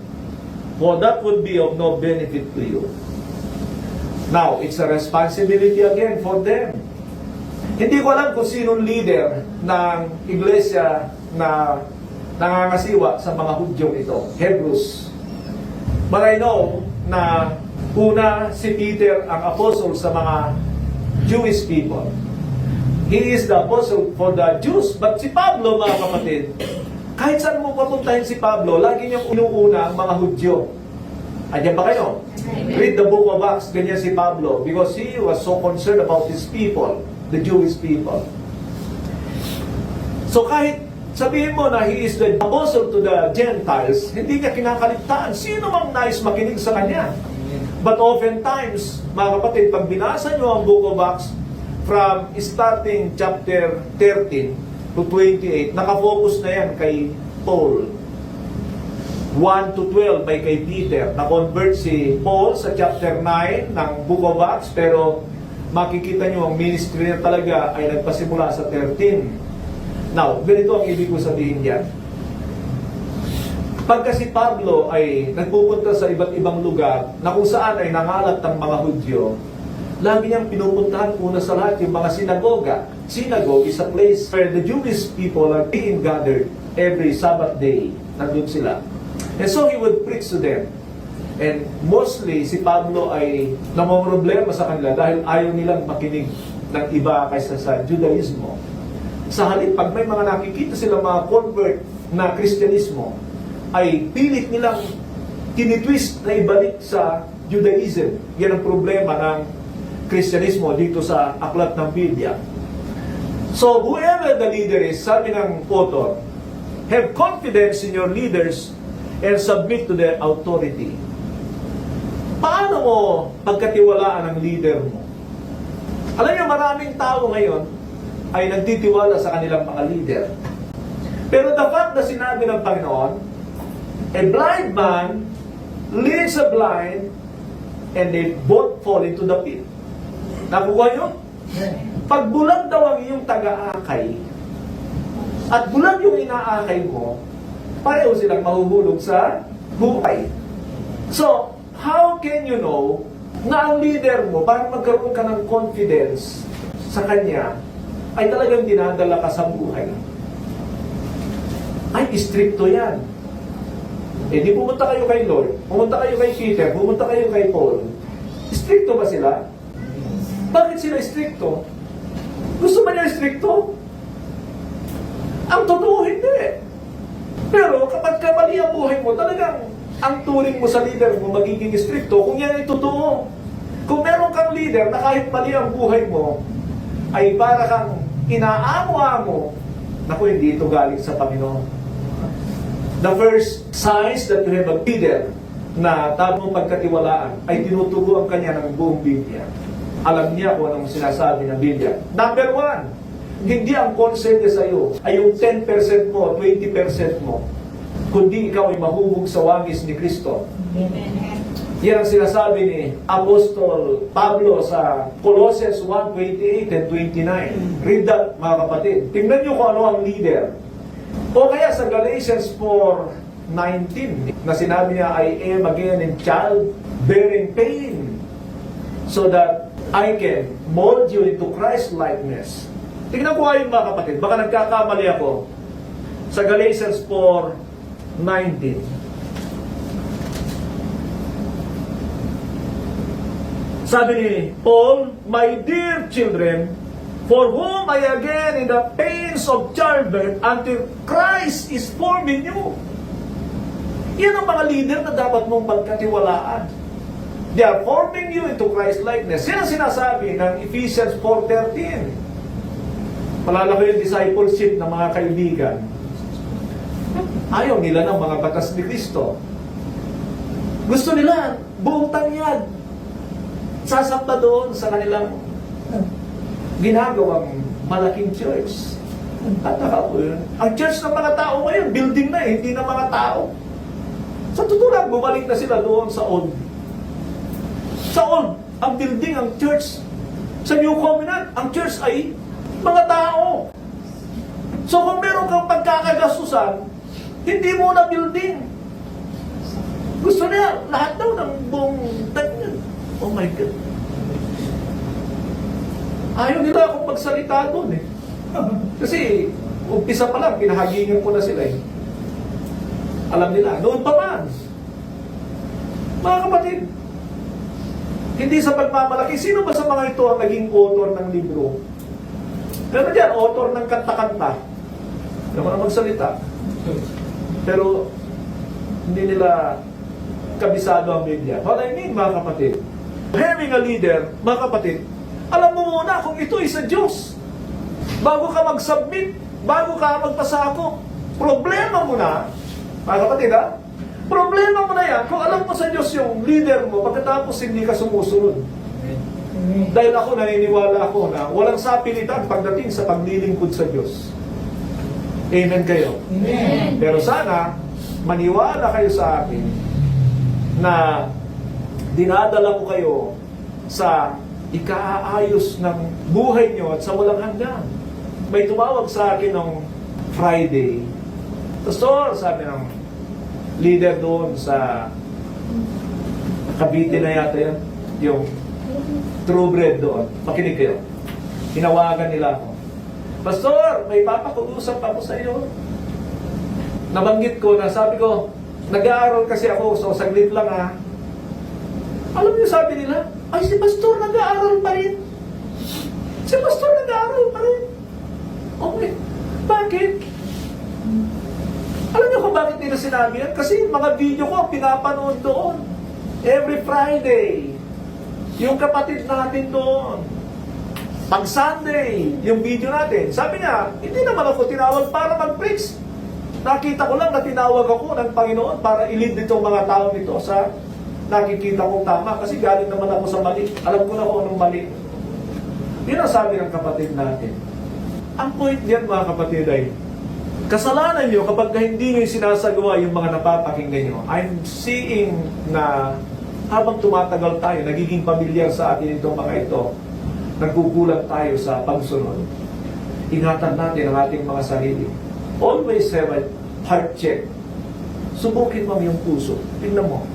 for that would be of no benefit to you. Now, it's a responsibility again for them. Hindi ko alam kung sinong leader ng iglesia na nangangasiwa sa mga Hudyong ito, Hebrews. But I know na una si Peter ang apostle sa mga Jewish people. He is the apostle for the Jews. But si Pablo, mga kapatid, kahit saan mo papuntahin si Pablo, lagi niyang inuuna ang mga Hudyo. Andiyan ba kayo? Read the book of Acts, ganyan si Pablo, because he was so concerned about his people, the Jewish people. So kahit sabihin mo na he is the apostle to the Gentiles, hindi niya kinakaligtaan. Sino mang nais makinig sa kanya? But oftentimes, mga kapatid, pag binasa nyo ang book of Acts, from starting chapter 13 to 28, nakafocus na yan kay Paul. 1 to 12 by kay Peter. Na-convert si Paul sa chapter 9 ng book of Acts, pero makikita nyo ang ministry niya talaga ay nagpasimula sa 13. Now, ganito ang ibig ko sabihin diyan. Pagka si Pablo ay nagpupunta sa iba't ibang lugar na kung saan ay nangalat ng mga Hudyo, lagi niyang pinupuntahan una sa lahat yung mga sinagoga. Synagogue is a place where the Jewish people are being gathered every Sabbath day. Nandun sila. And so he would preach to them. And mostly, si Pablo ay namomroblema sa kanila dahil ayaw nilang makinig ng iba kaysa sa Judaismo. Sa halip, pag may mga nakikita silang mga convert na Kristyanismo, ay pilit nilang tinitwist na ibalik sa Judaism. Yan ang problema ng Kristyanismo dito sa aklat ng Biblia. So, whoever the leader is, sabi ng author, have confidence in your leaders and submit to their authority. Paano mo pagkatiwalaan ang leader mo? Alam niyo, maraming tao ngayon ay nagtitiwala sa kanilang mga leader. Pero the fact na sinabi ng Panginoon, a blind man leads a blind and they both fall into the pit. Nakuha nyo? Pag bulag daw ang iyong taga-akay at bulag yung inaakay mo, pareho silang mahuhulog sa buhay. So, how can you know na ang leader mo, para magkaroon ka ng confidence sa kanya, ay talagang dinadala ka sa buhay? Ay, stricto yan. Eh, di pumunta kayo kay Lord, pumunta kayo kay Peter, pumunta kayo kay Paul. Stricto ba sila? Bakit sila stricto? Gusto ba niya stricto? Ang totoo, hindi. Pero kapag kamali ang buhay mo, talagang ang turing mo sa leader mo magiging stricto kung yan ay totoo. Kung meron kang leader na kahit mali ang buhay mo, ay para kang inaamo-amo, naku, hindi ito galing sa Panginoon. The first signs that you have a leader na tamang pagkatiwalaan ay tinuturuan kanya ng buong Biblia. Alam niya kung anong sinasabi ng Biblia. Number 1, hindi ang concern niya sa iyo ay yung 10% mo, 20% mo, kundi ikaw ay mahuhog sa wangis ni Kristo. Amen. Yan ang sinasabi ni Apostol Pablo sa Colossians 1:28 and 29. Read that, mga kapatid. Tingnan niyo kung ano ang leader. O kaya sa Galatians 4:19 na sinabi niya, I am again in child-bearing pain so that I can mold you into Christ-likeness. Tingnan ko ayun, mga kapatid. Baka nagkakamali ako. Sa Galatians 4:19. Sabi ni Paul, my dear children, for whom I again in the pains of childbirth until Christ is formed in you. Yan ang mga leader na dapat mong pagkatiwalaan. They are forming you into Christ-likeness. Yan ang sinasabi ng Ephesians 4:13. Malalaki yung discipleship ng mga kaibigan. Ayaw nila ng mga batas ni Kristo. Gusto nila buong tanyag. Sasakta doon sa kanilang ginagawang malaking church. At ang church ng mga tao ngayon, building na hindi na mga tao. Sa totoo lang, bumalik na sila doon sa old. Sa old, ang building, ang church. Sa New Covenant, ang church ay mga tao. So kung meron kang pagkakagastusan, hindi mo na building. Gusto niya, lahat daw ng buong tanya. Oh my God. Ayaw nila akong magsalita doon eh. Kasi, umpisa pa lang, pinahagingan ko na sila eh. Alam nila, noon pa man. Mga kapatid, hindi sa pagmamalaki, sino ba sa mga ito ang naging author ng libro? Pero dyan, author ng kanta-kanta. Hindi mo na magsalita. Pero, hindi nila kabisado ang Biblia. What I mean, mga kapatid, having a leader, mga kapatid, alam mo muna kung ito ay sa Diyos. Bago ka mag-submit, bago ka magpasako, problema mo na, mga kapatid ha, problema mo na yan kung alam mo sa Diyos yung leader mo pagkatapos hindi ka sumusunod. Dahil ako, naniniwala ako na walang sapilitan pagdating sa paglilingkod sa Diyos. Amen kayo? Amen. Pero sana, maniwala kayo sa akin na dinadala ko kayo sa ikaayos ng buhay nyo at sa walang hanggan. May tumawag sa akin nung Friday. Pastor, sabi ng leader doon sa Cavite na yata yan, yung True Bread doon. Makinig kayo. Hinawagan nila ako. Pastor, may papakuusap ako sa iyo. Nabanggit ko na sabi ko, nag-aaral kasi ako, so saglit lang ha. Alam niyo sabi nila, ay si Pastor nag-aaral pa rin. Si Pastor nag-aaral pa rin. Okay, bakit? Alam niyo kung bakit nila sinabi yan? Kasi mga video ko ang pinapanood doon. Every Friday. Yung kapatid natin doon. Pag Sunday, yung video natin. Sabi niya, hindi naman ako tinawag para mag-preach. Nakita ko lang na tinawag ako ng Panginoon para i-lead nitong mga tao nito sa nakikita kong tama. Kasi galing naman ako sa mali. Alam ko na kung anong mali. Yun ang sabi ng kapatid natin. Ang point diyan mga kapatid ay, kasalanan nyo kapag hindi nyo sinasagawa yung mga napapakinggan nyo. I'm seeing na habang tumatagal tayo, nagiging pamilyar sa atin itong mga ito, nagkukulang tayo sa pagsunod. Ingatan natin ang ating mga sarili. Always have a heart check. Subukin mo yung puso. Tingnan mo,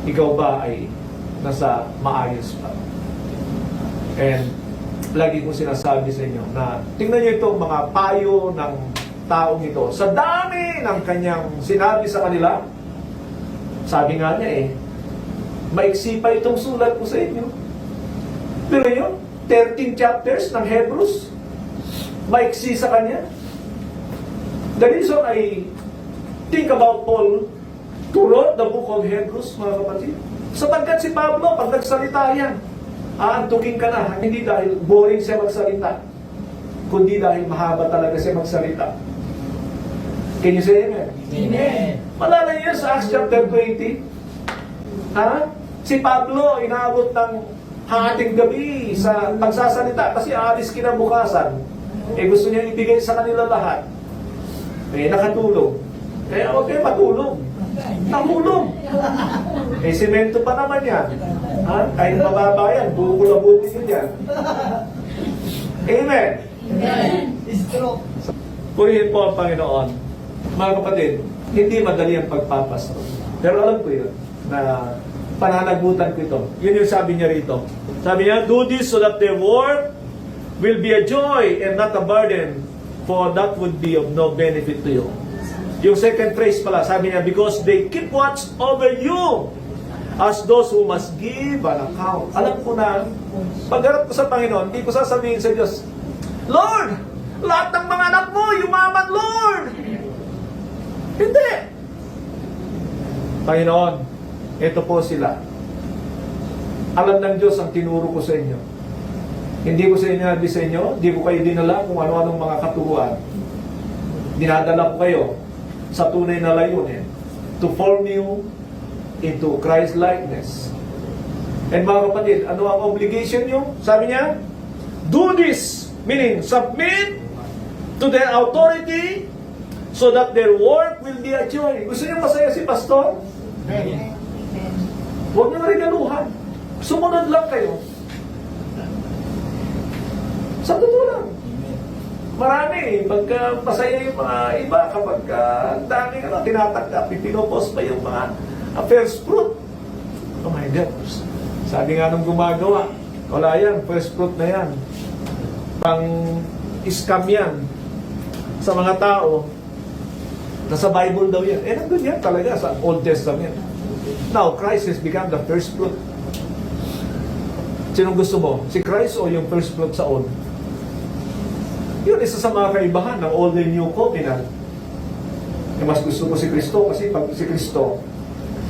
ikaw ba ay nasa maayos pa? And lagi kong sinasabi sa inyo na tingnan nyo itong mga payo ng taong ito. Sa dami ng kanyang sinabi sa kanila, sabi nga niya maiksi pa itong sulat ko sa inyo. Pero yun, 13 chapters ng Hebrews, maiksi sa kanya. The reason I think about Paul to wrote the book of Hebrews, mga kapatid, sapagkat si Pablo, pag nagsalita yan, aantukin ka na, hindi dahil boring siya magsalita, kundi dahil mahaba talaga siya magsalita. Can you say amen? Amen. Malala niyo sa Acts chapter 20, si Pablo inaabot ng hating gabi sa pagsasalita kasi aalis kinabukasan. Gusto niya ibigay sa kanila lahat. Nakatulog. Kaya huwag kayo matulog. Nahulog. Semento pa naman yan. Kahit mababa yan, bukulabutin yun yan. Amen. Amen. Stroke. Purihin po ang Panginoon. Mga kapatid, hindi madali ang pagpapastor. Pero alam ko yun, na pananagutan ko ito. Yun yung sabi niya rito. Sabi niya, do this so that their work will be a joy and not a burden, for that would be of no benefit to you. Yung second phrase pala, sabi niya, because they keep watch over you as those who must give an account. Alam ko na, pagharap ko sa Panginoon, hindi ko sasabihin sa Diyos, Lord, lahat ng mga anak mo, yumaman, Lord! Hindi! Panginoon, ito po sila. Alam ng Diyos ang tinuro ko sa inyo. Hindi ko sa inyo nabi sa inyo, hindi ko kayo dinala kung ano-anong mga katuruan. Dinadala ko kayo sa tunay na layunin to form you into Christ-likeness. And mga kapatid, ano ang obligation nyo? Sabi niya, do this, meaning submit to their authority so that their work will be a joy. Gusto niyo masaya si Pastor? Huwag niyo regaluhan. Sumunod lang kayo. Sa totoo lang. Marami, pagka masaya yung mga iba, kapag ang dami tinatanggap, pinopost pa yung mga first fruit. Oh my God. Sabi nga nung gumagawa, wala yan, first fruit na yan. Pang-scam yan sa mga tao. Nasa Bible daw yan. Nandun yan talaga sa Old Testament. Now, Christ has become the first fruit. Sinong gusto mo? Si Christ o yung first fruit sa Old? Yun, isa sa mga kaibahan ng Old and New Covenant. Mas gusto ko si Kristo kasi pag si Kristo,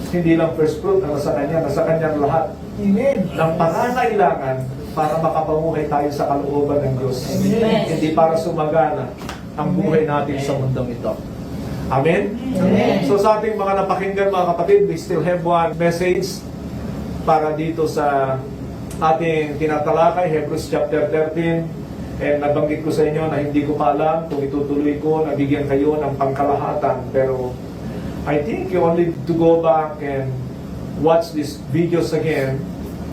hindi lang first fruit na nasa kanyang lahat. Amen. Ng pangangailangan para makapamuhay tayo sa kalooban ng Diyos. Amen. Hindi para sumagana ang buhay natin sa mundong ito. Amen? Amen. So sa ating mga napakinggan mga kapatid, we still have one message para dito sa ating tinatalakay, Hebrews chapter 13. And nabanggit ko sa inyo na hindi ko pa alam kung itutuloy ko, nabigyan kayo ng pangkalahatan. Pero I think you only to go back and watch these videos again.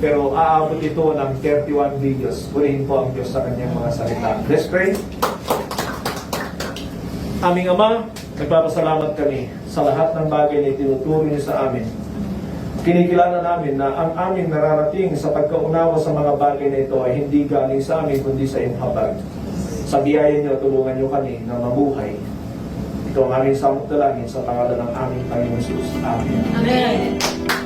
Pero aabot ito ng 31 videos. Purihin po ang Diyos sa kanyang mga salita. Let's pray. Aming Ama, Nagpapasalamat kami sa lahat ng bagay na itinuturo niyo sa amin. Kinikilala namin na ang aming nararating sa pagkaunawa sa mga bagay na ito ay hindi galing sa amin kundi sa iyong habag. Sa biyaya niyo, tulungan niyo kami na mabuhay. Ito ang aming samot dalangin sa pangalan ng aming Panginoon Jesus. Amen. Amen.